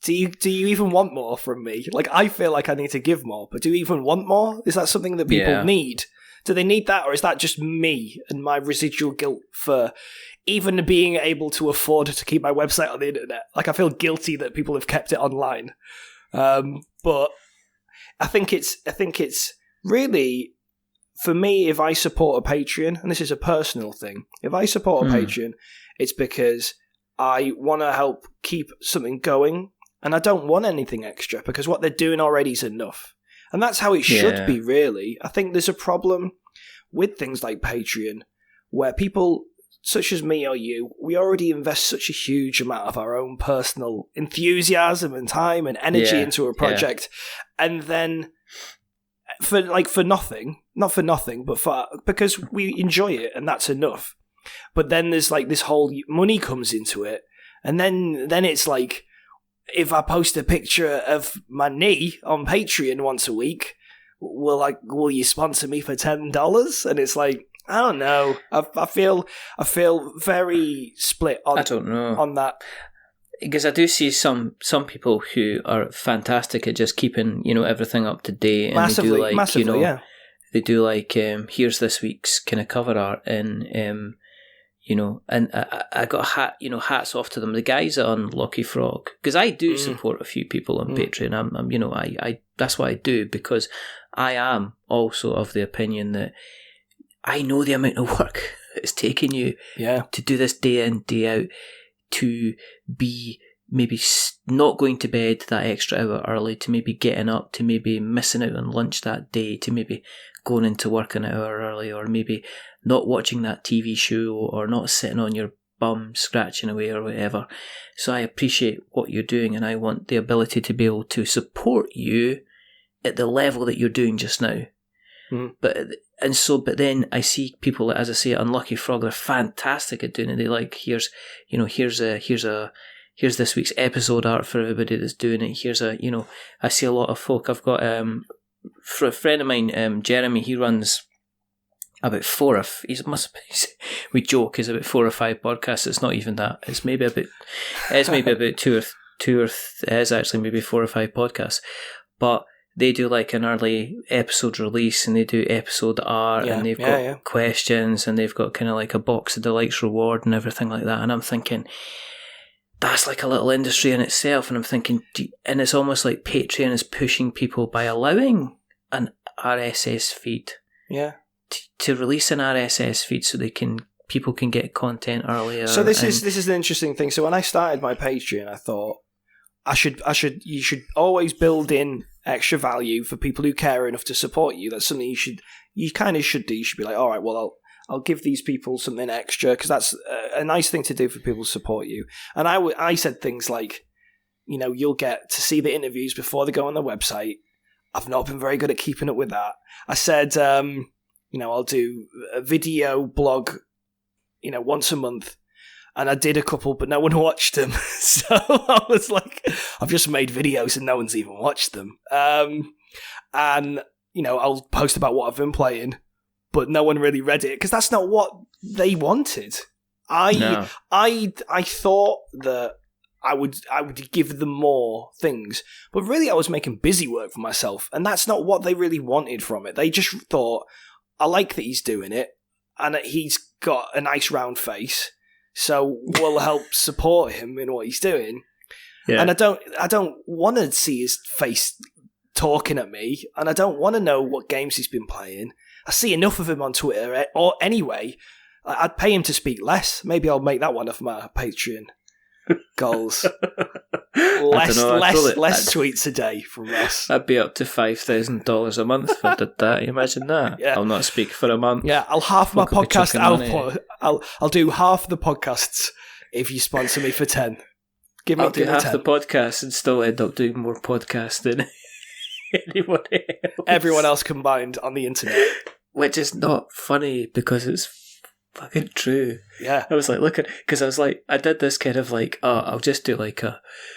do you even want more from me? Like, I feel like I need to give more, but do you even want more? Is that something that people need? Do they need that, or is that just me and my residual guilt for even being able to afford to keep my website on the internet? Like, I feel guilty that people have kept it online. But I think it's really, for me, if I support a Patreon, and this is a personal thing, if I support a Patreon, it's because I want to help keep something going, and I don't want anything extra, because what they're doing already is enough. And that's how it should be, really. I think there's a problem with things like Patreon, where people such as me or you, we already invest such a huge amount of our own personal enthusiasm and time and energy into a project, and then for nothing, not for nothing, but because we enjoy it, and that's enough. But then there's this whole money comes into it, and then it's like, if I post a picture of my knee on Patreon once a week, will you sponsor me for $10? And it's like, I don't know. I feel very split on. I don't know on that, because I do see some people who are fantastic at just keeping everything up to date, and massively, they do here's this week's kind of cover art, and you know, and I got hats off to them. The guys on Lucky Frog, because I do support a few people on Patreon. I'm you know, I that's what I do, because I am also of the opinion that I know the amount of work it's taking you to do this day in, day out, to be maybe not going to bed that extra hour early, to maybe getting up, to maybe missing out on lunch that day, to maybe going into work an hour early, or maybe not watching that TV show, or not sitting on your bum scratching away or whatever. So I appreciate what you're doing, and I want the ability to be able to support you at the level that you're doing just now. But then I see people, as I say, Unlucky Frog, they're fantastic at doing it. They like, here's this week's episode art for everybody that's doing it. I see a lot of folk. I've got for a friend of mine, Jeremy, he runs about we joke, he's about 4 or 5 podcasts. It's not even that. It's maybe about it's actually maybe 4 or 5 podcasts. But they do like an early episode release, and they do episode art, and they've got questions, and they've got kind of like a box of delights reward and everything like that. And I'm thinking, that's like a little industry in itself. And I'm thinking, and it's almost like Patreon is pushing people by allowing an RSS feed. Yeah. To release an RSS feed so people can get content earlier. So this is an interesting thing. So when I started my Patreon, I thought you should always build in extra value for people who care enough to support you. That's something you kind of should do. You should be like, all right, well, I'll give these people something extra, because that's a nice thing to do for people to support you. And I said things like, you know, you'll get to see the interviews before they go on the website. I've not been very good at keeping up with that. I said, you know, I'll do a video blog, you know, once a month. And I did a couple, but no one watched them. So I was like, I've just made videos and no one's even watched them. And, you know, I'll post about what I've been playing, but no one really read it, because that's not what they wanted. I thought that I would give them more things, but really I was making busy work for myself, and that's not what they really wanted from it. They just thought, I like that he's doing it, and that he's got a nice round face, so we'll help support him in what he's doing. Yeah. And I don't want to see his face talking at me, and I don't want to know what games he's been playing. I see enough of him on Twitter, or anyway, I'd pay him to speak less. Maybe I'll make that one of my Patreon goals. Less tweets a day from Ross. I'd be up to $5,000 a month if I did that. You imagine that? Yeah. I'll not speak for a month. Yeah, I'll half my podcast output. I'll do half the podcasts if you sponsor me for 10. I'll do half the podcasts and still end up doing more podcasts than anyone else. Everyone else combined on the internet. Which is not funny, because it's fucking true. Yeah. I was like, because I was like, I did this kind of like, I'll just do like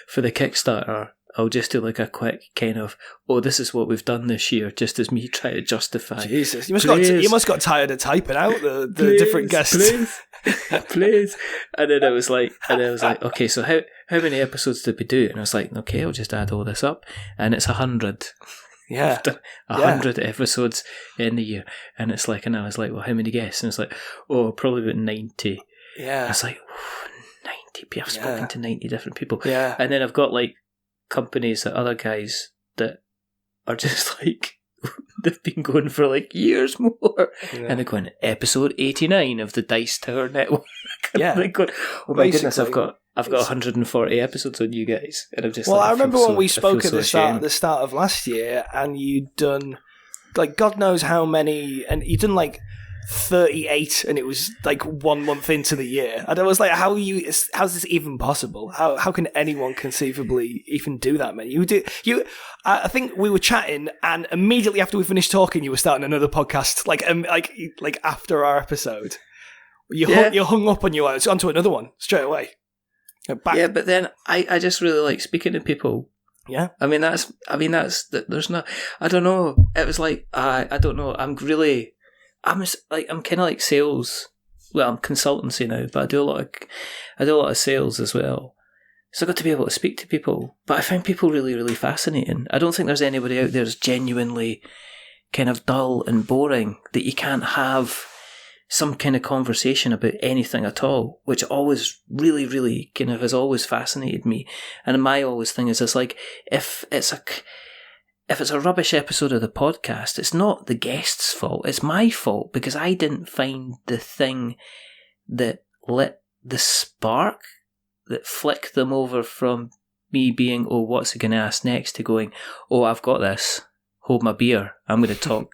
for the Kickstarter, I'll just do like a quick kind of, this is what we've done this year, just as me trying to justify. Jesus, you must got tired of typing out the different guests. Please. And then I was like, okay, so how many episodes did we do? And I was like, okay, I'll just add all this up, and it's 100. Yeah. 100 episodes in the year. And it's like, and I was like, well, how many guests? And it's like, probably about 90. Yeah. I was like, 90. I've spoken to 90 different people. Yeah. And then I've got like companies, that other guys that are just like, they've been going for like years more. Yeah. And they're going, episode 89 of the Dice Tower Network. Yeah. And they're going, oh my goodness, I've got 140 episodes on you guys, and I'm just. Well, I remember when we spoke at the start of last year, and you'd done like God knows how many, and you'd done like 38, and it was like 1 month into the year, and I was like, how's this even possible? How can anyone conceivably even do that many? I think we were chatting, and immediately after we finished talking, you were starting another podcast, like after our episode. You hung up on you, it's onto another one straight away. Yeah, but then I just really like speaking to people. Yeah. There's not, I don't know. It was like, I don't know. I'm kind of like sales. Well, I'm consultancy now, but I do a lot of sales as well. So I got to be able to speak to people. But I find people really, really fascinating. I don't think there's anybody out there that's genuinely kind of dull and boring that you can't have some kind of conversation about anything at all, which always really, really kind of has always fascinated me. And my always thing is, it's like, if it's a rubbish episode of the podcast, it's not the guest's fault, it's my fault, because I didn't find the thing that lit the spark, that flicked them over from me being, oh, what's he going to ask next, to going, oh, I've got this, hold my beer, I'm going to talk,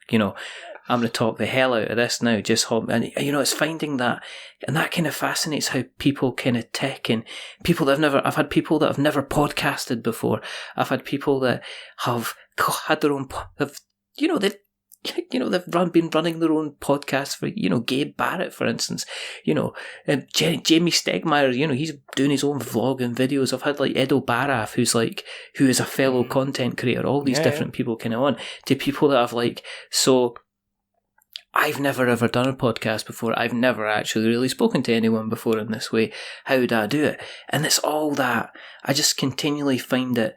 I'm going to talk the hell out of this now, just hold, and it's finding that, and that kind of fascinates how people kind of tick, and people that I've had people that have never podcasted before, I've had people that have had their own, they've been running their own podcasts for, Gabe Barrett, for instance, Jamie Stegmaier, he's doing his own vlog and videos. I've had like Edo Baraf, who is a fellow content creator, all these different people kind of on, to people that I've so I've never ever done a podcast before. I've never actually really spoken to anyone before in this way. How would I do it? And it's all that. I just continually find it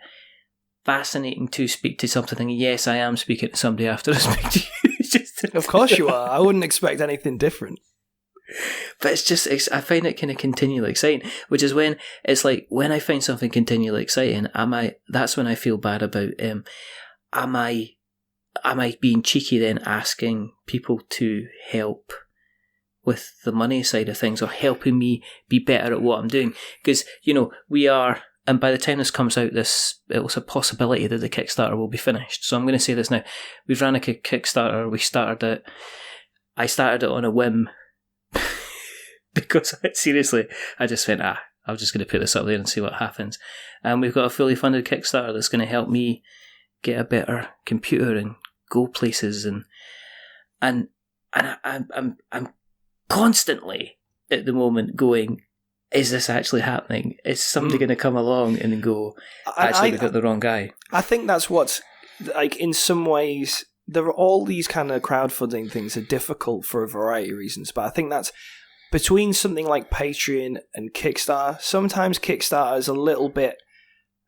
fascinating to speak to something. Yes, I am speaking to somebody after I speak to you. Of course you are. I wouldn't expect anything different. But I find it kind of continually exciting, which is when it's like, when I find something continually exciting, that's when I feel bad about, am I being cheeky then, asking people to help with the money side of things, or helping me be better at what I'm doing? Because, we are, and by the time this comes out, it was a possibility that the Kickstarter will be finished. So I'm going to say this now. We've ran a Kickstarter. I started it on a whim because seriously, I just went, I'm just going to put this up there and see what happens. And we've got a fully funded Kickstarter that's going to help me get a better computer and go places. And I'm constantly at the moment going, is this actually happening? Is somebody going to come along and go, actually, we got the wrong guy? I think that's what's, like, in some ways, there are all these kind of crowdfunding things are difficult for a variety of reasons, but I think that's between something like Patreon and Kickstarter. Sometimes Kickstarter is a little bit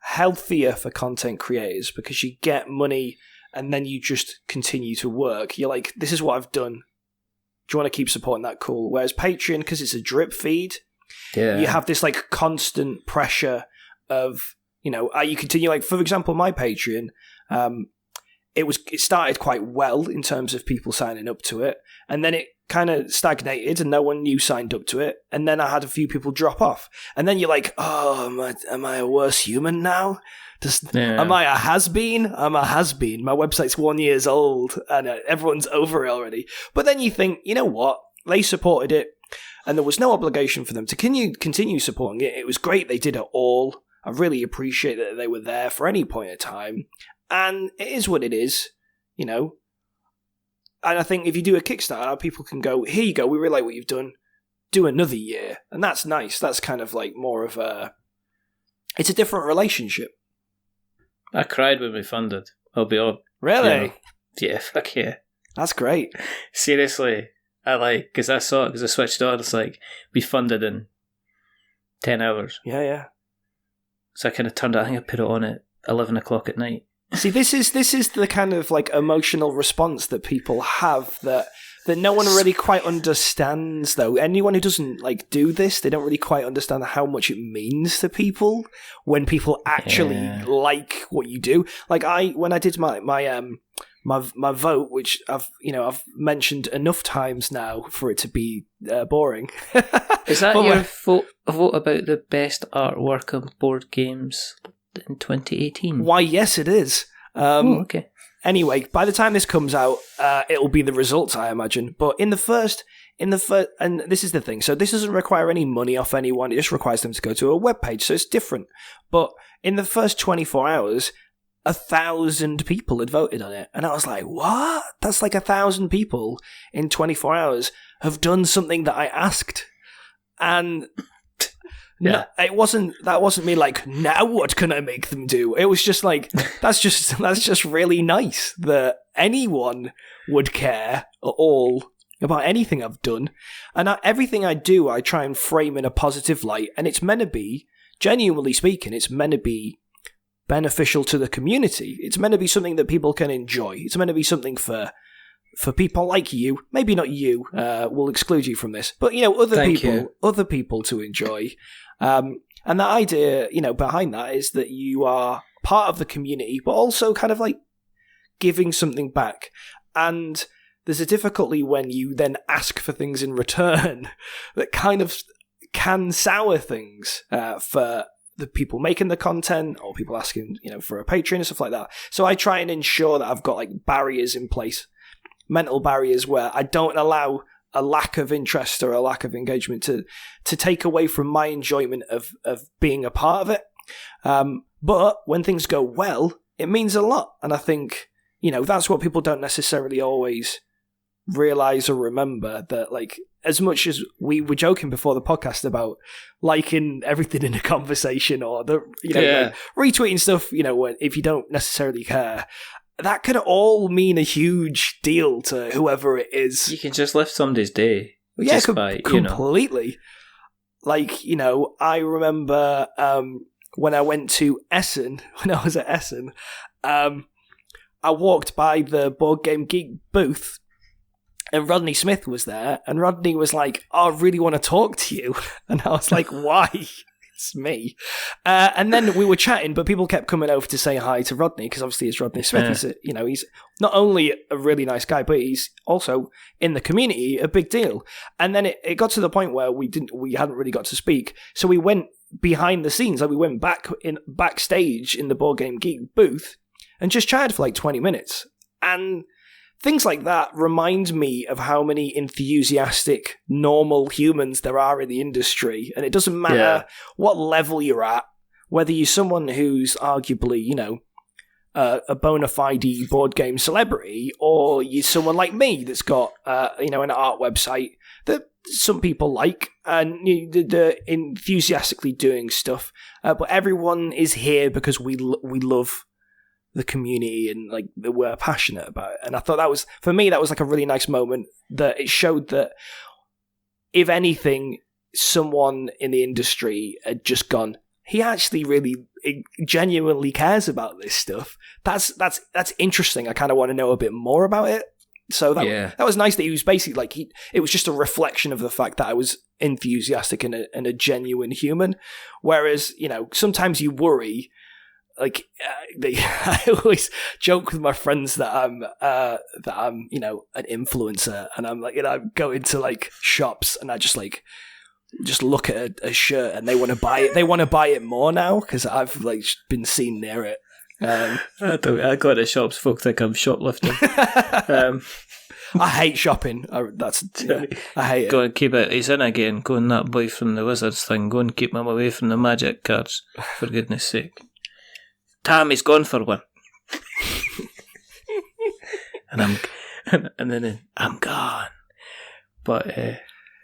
healthier for content creators because you get money and then you just continue to work. You're like, this is what I've done. Do you want to keep supporting that? Cool. Whereas Patreon, because it's a drip feed, you have this like constant pressure of, you continue, like, for example, my Patreon, it started quite well in terms of people signing up to it, and then it kind of stagnated and no one new signed up to it, and then I had a few people drop off, and then you're like, oh, am I a worse human now? Am I a has-been? I'm a has-been. My website's 1 year old and everyone's over it already. But then you think, you know what? They supported it and there was no obligation for them to continue supporting it. It was great they did it all. I really appreciate that they were there for any point of time. And it is what it is, And I think if you do a Kickstarter, people can go, here you go, we really like what you've done. Do another year. And that's nice. That's kind of like more of it's a different relationship. I cried when we funded. I'll be honest. Really? Yeah, fuck yeah. That's great. Seriously. Because I saw it, because I switched on, it's like, we funded in 10 hours. Yeah. So I kind of turned it, I think I put it on at 11 o'clock at night. See, this is the kind of like emotional response that people have that no one really quite understands, though. Anyone who doesn't like do this, they don't really quite understand how much it means to people when people actually like what you do. Like when I did my vote, which I've mentioned enough times now for it to be boring. Is that your vote about the best artwork of board games in 2018? Why, yes, it is. Okay. Anyway, by the time this comes out, it'll be the results, I imagine. But in the first, and this is the thing. So this doesn't require any money off anyone. It just requires them to go to a webpage. So it's different. But in the first 24 hours, 1,000 people had voted on it. And I was like, what? That's like 1,000 people in 24 hours have done something that I asked. And that wasn't me like, now what can I make them do? It was just like, that's just really nice that anyone would care at all about anything I've done. And everything I do, I try and frame in a positive light. And it's meant to be, genuinely speaking, it's meant to be beneficial to the community. It's meant to be something that people can enjoy. It's meant to be something for for people like you, maybe not you, we'll exclude you from this, but, other people to enjoy. And the idea, behind that is that you are part of the community, but also kind of like giving something back. And there's a difficulty when you then ask for things in return that kind of can sour things for the people making the content or people asking, for a Patreon and stuff like that. So I try and ensure that I've got like barriers in place, mental barriers where I don't allow a lack of interest or a lack of engagement to take away from my enjoyment of being a part of it. But when things go well, it means a lot. And I think, that's what people don't necessarily always realize or remember, that like, as much as we were joking before the podcast about liking everything in a conversation or like retweeting stuff, if you don't necessarily care, that could all mean a huge deal to whoever it is. You can just lift somebody's day. Yeah, completely. Like, I remember when I went to Essen, when I was at Essen, I walked by the Board Game Geek booth, and Rodney Smith was there, and Rodney was like, "Oh, I really want to talk to you." And I was like, "Why?" It's me. And then we were chatting, but people kept coming over to say hi to Rodney, because obviously it's Rodney Smith. Yeah. He's not only a really nice guy, but he's also in the community a big deal. And then it got to the point where we hadn't really got to speak. So we went behind the scenes, like we went backstage in the Board Game Geek booth and just chatted for like 20 minutes. And things like that remind me of how many enthusiastic, normal humans there are in the industry. And it doesn't matter what level you're at, whether you're someone who's arguably, a bona fide board game celebrity, or you're someone like me that's got, an art website that some people like, and they're enthusiastically doing stuff. But everyone is here because we love the community and like we're passionate about it. And I thought that was like a really nice moment, that it showed that if anything, someone in the industry had just gone, he actually really genuinely cares about this stuff. That's interesting. I kind of want to know a bit more about it. So that was nice that he was basically like, it was just a reflection of the fact that I was enthusiastic and a genuine human. Whereas, sometimes you worry. Like, I always joke with my friends that I'm, an influencer, and I'm like, I go into like shops and I just look at a shirt and they want to buy it. They want to buy it more now because I've like been seen near it. I go to shops, folk think I'm shoplifting. I hate shopping. I hate it. Go and keep it. He's in again. Go on that boy from the Wizards thing. Go and keep him away from the magic cards, for goodness sake. Tammy's gone for one. and then I'm gone. But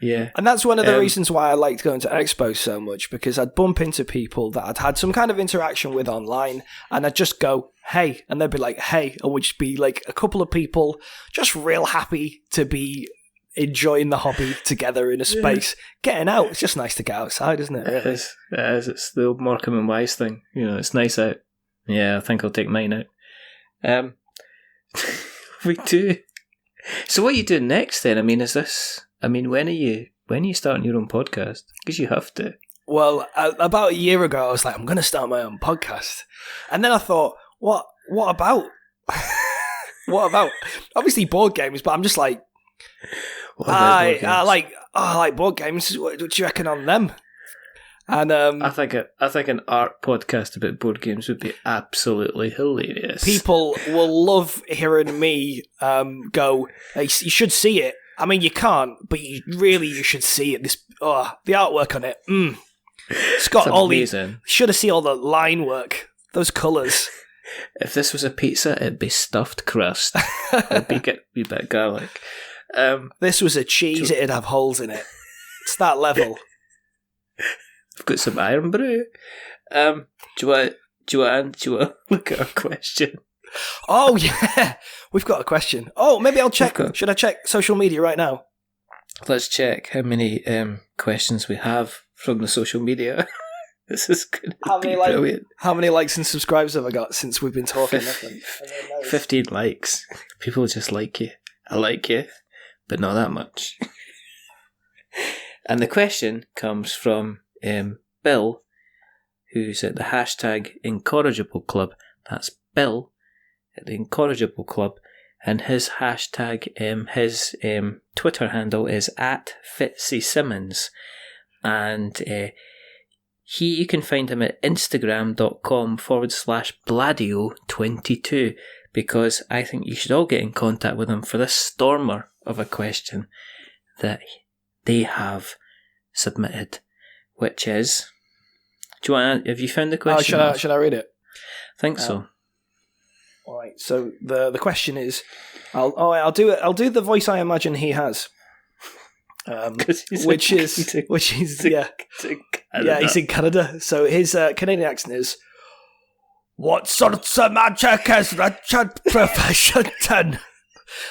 yeah. And that's one of the reasons why I liked going to expos so much, because I'd bump into people that I'd had some kind of interaction with online, and I'd just go, "Hey," and they'd be like, "Hey," and we'd just be like a couple of people just real happy to be enjoying the hobby together in a space, getting out. It's just nice to get outside, isn't it? Really? It is. It's the old Morecambe and Wise thing. It's nice out. Yeah, I think I'll take mine out. We do. So what are you doing next then? I mean, when are you starting your own podcast? Because you have to. Well, about a year ago, I was like, I'm going to start my own podcast. And then I thought, what about? What about? Obviously board games, but I'm just like, I like board games. What do you reckon on them? And I think an art podcast about board games would be absolutely hilarious. People will love hearing me go, "Hey, you should see it." I mean, you can't, but you should see it. The artwork on it. It's got all amazing. Should have seen all the line work, those colours. If this was a pizza, it'd be stuffed crust. It'd be a bit of garlic. This was a cheese, it'd have holes in it. It's that level. I've got some iron brew. Do you want to look at our question? Oh, yeah. We've got a question. Oh, maybe I'll check. Should I check social media right now? Let's check how many questions we have from the social media. This is going to be brilliant. How many likes and subscribes have I got since we've been talking? 15 likes. People just like you. I like you, but not that much. And the question comes from Bill, who's at the hashtag Incorrigible Club. That's Bill at the Incorrigible Club. And his hashtag, his Twitter handle is @FitzySimmons. And you can find him at instagram.com/Bladio22, because I think you should all get in contact with him for this stormer of a question that they have submitted, which is... have you found the question? Should I read it? I think so. All right. So the question is, I'll do it. I'll do the voice I imagine he has, which is he's in Canada. So his Canadian accent is, "What sorts of magic is Richard proficient?"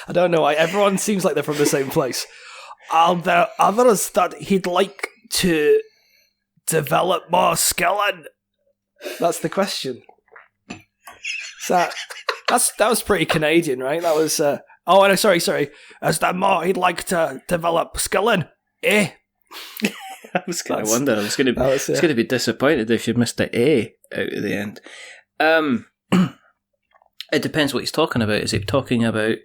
I don't know. Everyone seems like they're from the same place. Are there others that he'd like to develop more skill in? That's the question. So that was pretty Canadian, right? That was. Sorry. Is there more he'd like to develop skill in? Eh? I was going to wonder. I was going to be disappointed if you missed the A out at the end. It depends what he's talking about. Is he talking about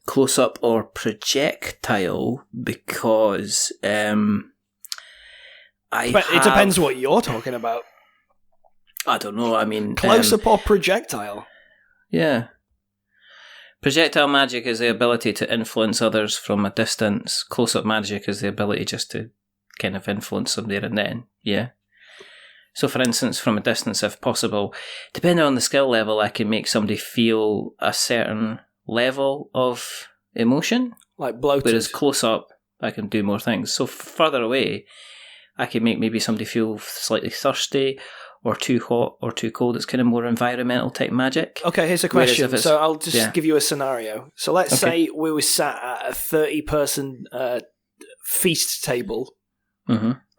close-up or projectile? Because it depends what you're talking about. I don't know. I mean, close-up or projectile? Yeah. Projectile magic is the ability to influence others from a distance. Close-up magic is the ability just to kind of influence them there and then. Yeah. So, for instance, from a distance, if possible, depending on the skill level, I can make somebody feel a certain level of emotion. Like bloated. Whereas close-up, I can do more things. So, further away, I can make maybe somebody feel slightly thirsty, or too hot or too cold. It's kind of more environmental type magic. Okay, here's a question. So I'll just give you a scenario. So let's say we were sat at a 30-person feast table,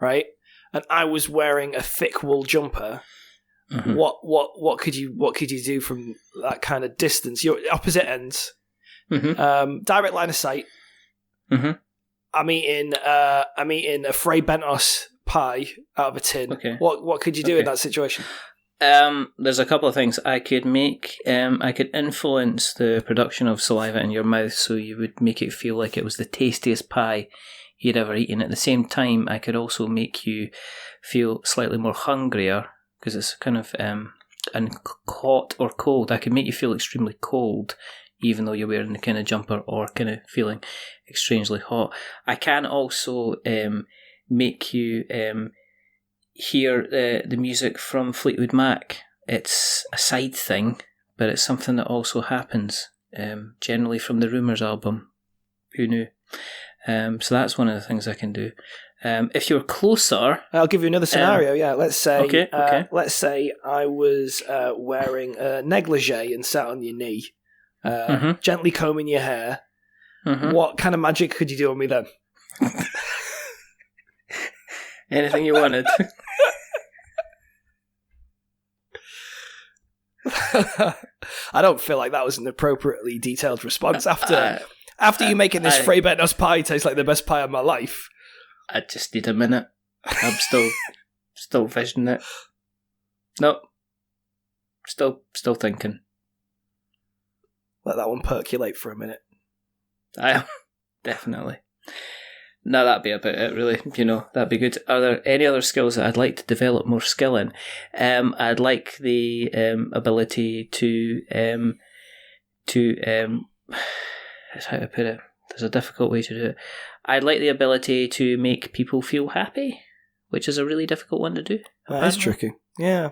right? And I was wearing a thick wool jumper. Mm-hmm. What could you do from that kind of distance? You're at opposite ends. Mm-hmm. Direct line of sight. Mm-hmm. I'm eating a Fray Bentos pie out of a tin. Okay. What could you do in that situation? There's a couple of things I could make. I could influence the production of saliva in your mouth, so you would make it feel like it was the tastiest pie you'd ever eaten. At the same time, I could also make you feel slightly more hungrier, because it's kind of hot or cold. I could make you feel extremely cold, even though you're wearing the kind of jumper, or kind of feeling extremely hot. I can also make you hear the music from Fleetwood Mac. It's a side thing, but it's something that also happens, generally from the Rumours album. Who knew? So that's one of the things I can do. If you're closer... I'll give you another scenario, Let's say let's say I was wearing a negligee and sat on your knee, gently combing your hair. Mm-hmm. What kind of magic could you do on me then? Anything you wanted. I don't feel like that was an appropriately detailed response after you making this Fray Bentos pie taste like the best pie of my life. I just need a minute. I'm still visioning it. No. Still thinking. Let that one percolate for a minute. I am. Definitely. No, that'd be about it, really. That'd be good. Are there any other skills that I'd like to develop more skill in? I'd like the ability to that's how to put it. There's a difficult way to do it. I'd like the ability to make people feel happy, which is a really difficult one to do. That's tricky. Yeah.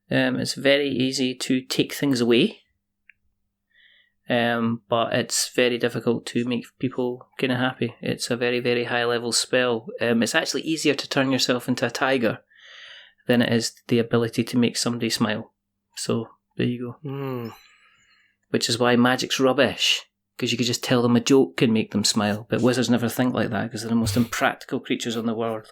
It's very easy to take things away. But it's very difficult to make people kind of happy. It's a very, very high level spell. It's actually easier to turn yourself into a tiger than it is the ability to make somebody smile. So there you go. Which is why magic's rubbish, because you could just tell them a joke and make them smile. But wizards never think like that, because they're the most impractical creatures in the world.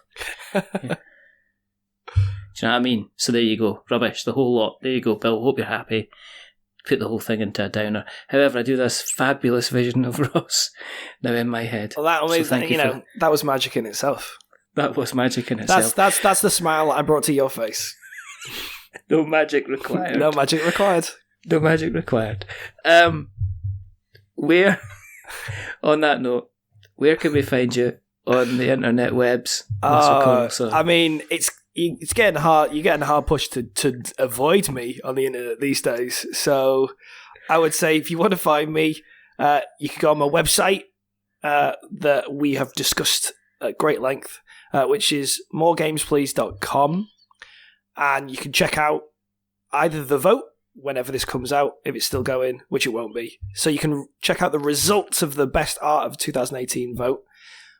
Yeah. Do you know what I mean? So there you go. Rubbish, the whole lot. There you go, Bill. Hope you're happy. put the whole thing into a downer. However, I do this fabulous vision of Ross now in my head. Well, that So thank you for- that was magic in itself. That was magic in itself. That's the smile I brought to your face. No magic required. No magic required. No magic required. Where, on that note, where can we find you on the internet webs? I mean, it's getting hard. You're getting a hard push to avoid me on the internet these days. So I would say if you want to find me, you can go on my website that we have discussed at great length, which is moregamesplease.com. And you can check out either the vote whenever this comes out, if it's still going, which it won't be. So you can check out the results of the best art of 2018 vote,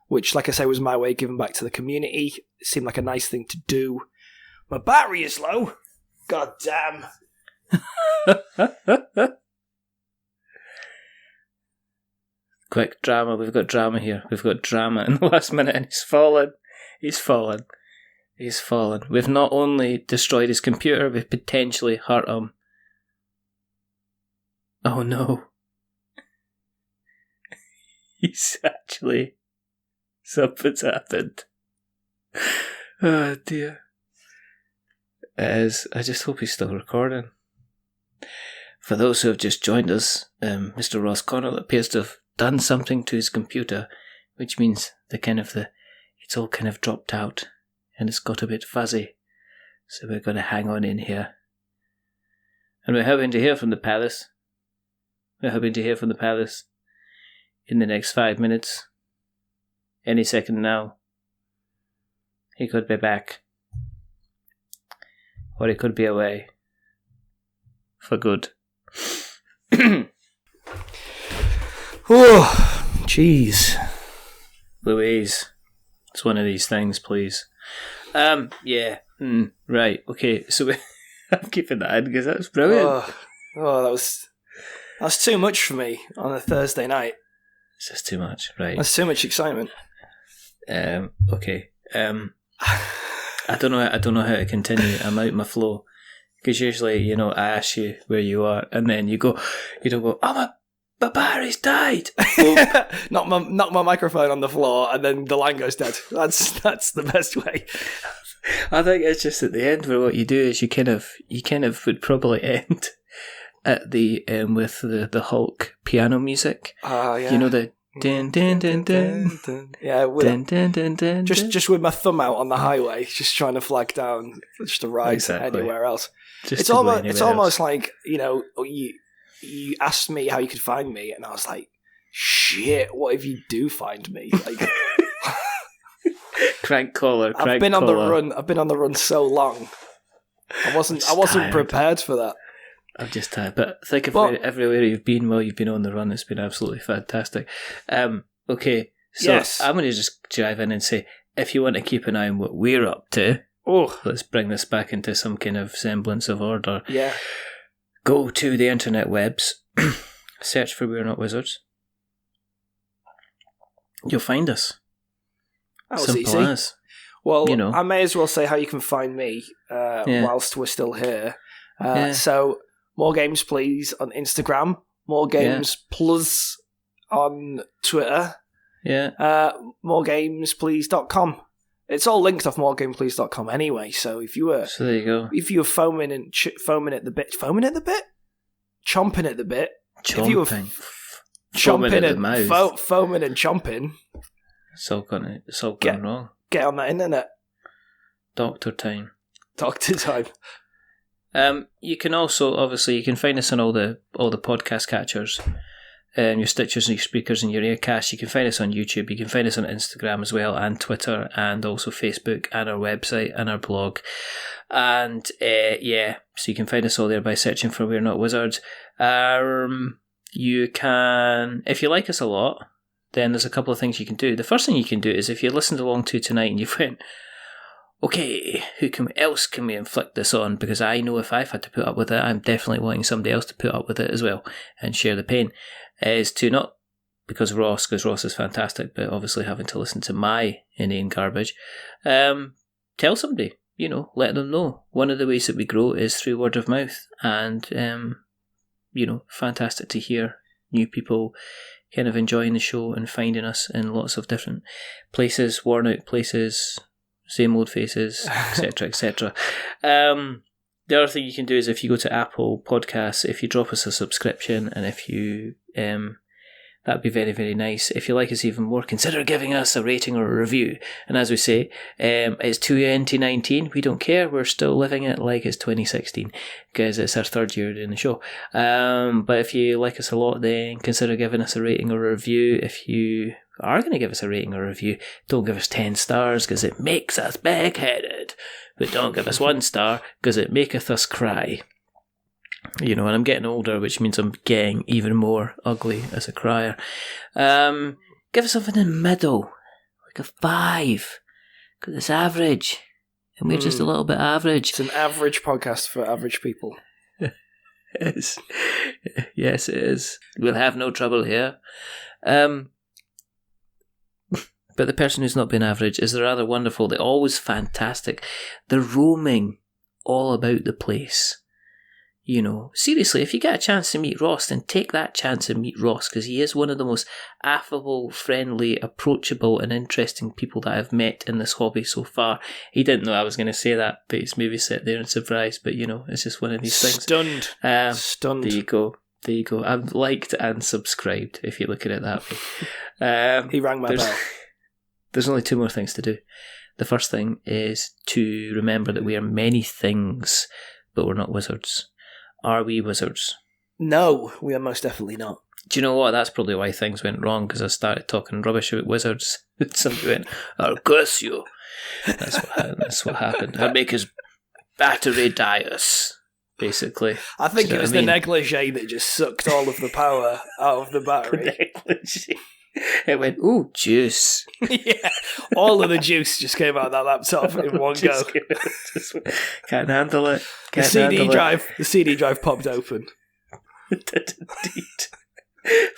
which, like I say, was my way of giving back to the community. It seemed like a nice thing to do. My battery is low. God damn. Quick drama. We've got drama here. We've got drama in the last minute, and he's fallen. He's fallen. He's fallen. We've not only destroyed his computer, we've potentially hurt him. Oh no. He's actually... Something's happened. Oh dear. I just hope he's still recording. For those who have just joined us, Mr. Ross Connell appears to have done something to his computer, which means it's all kind of dropped out. And it's got a bit fuzzy. So we're going to hang on in here. And we're hoping to hear from the palace. We're hoping to hear from the palace in the next 5 minutes. Any second now. He could be back. Or he could be away. For good. Oh, jeez. Louise. It's one of these things, please. Yeah. Right. Okay. So I'm keeping that in because that's brilliant. Oh, that was too much for me on a Thursday night. It's just too much, right? That's too much excitement. Okay. I don't know how to continue. I'm out my flow because usually, I ask you where you are, and then you don't go. Oh, my battery's died. Well, knock my microphone on the floor, and then the line goes dead. That's the best way. I think it's just at the end where what you do is you kind of would probably end at the with the Hulk piano music. Oh yeah. You know the dun dun dun dun. Yeah, Dun dun dun dun. just with my thumb out on the highway, just trying to flag down just to ride anywhere else. It's almost like you asked me how you could find me, and I was like, shit, what if you do find me? Like, crank caller. I've been on the run so long. I wasn't prepared for that. I'm just tired. But think of everywhere you've been while you've been on the run. It's been absolutely fantastic. Okay, so yes. I'm going to just dive in and say, if you want to keep an eye on what we're up to, let's bring this back into some kind of semblance of order. Yeah. Go to the internet webs, search for We're Not Wizards. You'll find us. That was Simple easy. as. Well, I may as well say how you can find me whilst we're still here. So, More Games Please on Instagram, More Games Plus on Twitter, moregamesplease.com. It's all linked off moregamesplease.com anyway, so if you were there you go. If you were foaming at the bit, chomping at the bit, if you were foaming at the mouth, foaming and chomping, it's all gone wrong. Get on that internet. Doctor time. You can also obviously find us on all the podcast catchers, your Stitchers and your Speakers and your Aircast. You can find us on YouTube. You can find us on Instagram as well, and Twitter, and also Facebook, and our website and our blog. And so you can find us all there by searching for We're Not Wizards. You can, if you like us a lot, then there's a couple of things you can do. The first thing you can do is if you listened along to tonight and you went, okay, who else can we inflict this on? Because I know if I've had to put up with it, I'm definitely wanting somebody else to put up with it as well and share the pain. Is to not, because Ross is fantastic, but obviously having to listen to my inane garbage, tell somebody, let them know. One of the ways that we grow is through word of mouth, and fantastic to hear new people kind of enjoying the show and finding us in lots of different places, worn out places, same old faces, etc., etc. The other thing you can do is if you go to Apple Podcasts, if you drop us a subscription, and if you that'd be very, very nice. If you like us even more, consider giving us a rating or a review. And as we say, it's 2019. We don't care. We're still living it like it's 2016 because it's our third year doing the show. But if you like us a lot, then consider giving us a rating or a review. If you are going to give us a rating or a review, don't give us 10 stars because it makes us big-headed. But don't give us 1 star because it maketh us cry. And I'm getting older, which means I'm getting even more ugly as a crier. Give us something in the middle, like a 5, because it's average, and we're just a little bit average. It's an average podcast for average people. Yes, it is. We'll have no trouble here. But the person who's not been average is rather wonderful. They're always fantastic. They're roaming all about the place. Seriously, if you get a chance to meet Ross, then take that chance and meet Ross, because he is one of the most affable, friendly, approachable and interesting people that I've met in this hobby so far. He didn't know I was going to say that, but he's maybe sat there and surprised, but it's just one of these things. Stunned. There you go. I'm liked and subscribed, if you look at it that way. He rang my bell. There's only 2 more things to do. The first thing is to remember that we are many things, but we're not wizards. Are we wizards? No, we are most definitely not. Do you know what? That's probably why things went wrong, because I started talking rubbish about wizards. Somebody went, I'll curse you. That's what happened. I make his battery die us, basically. I think it was the negligee that just sucked all of the power out of the battery. Negligee. It went, ooh, juice. Yeah, all of the juice just came out of that laptop in one go. Can't handle it. The CD drive popped open. It did indeed.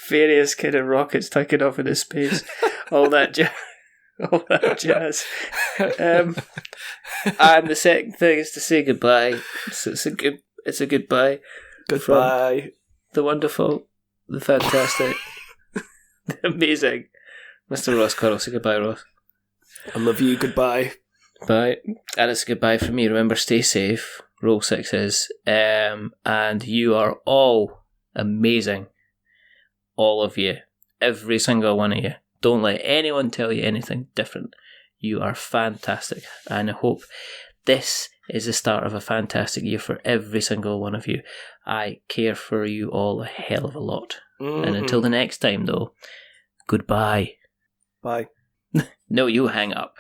Various kind of rockets taking off into space. All that jazz. And the second thing is to say goodbye. So it's a goodbye. Goodbye. From the wonderful, the fantastic, the amazing Mr. Ross Connell. Say goodbye, Ross. I love you. Goodbye. Bye. And it's a goodbye from me. Remember, stay safe. Roll 6s. And you are all amazing. All of you. Every single one of you. Don't let anyone tell you anything different. You are fantastic. And I hope this is the start of a fantastic year for every single one of you. I care for you all a hell of a lot. Mm-hmm. And until the next time, though, goodbye. Bye. No, you hang up.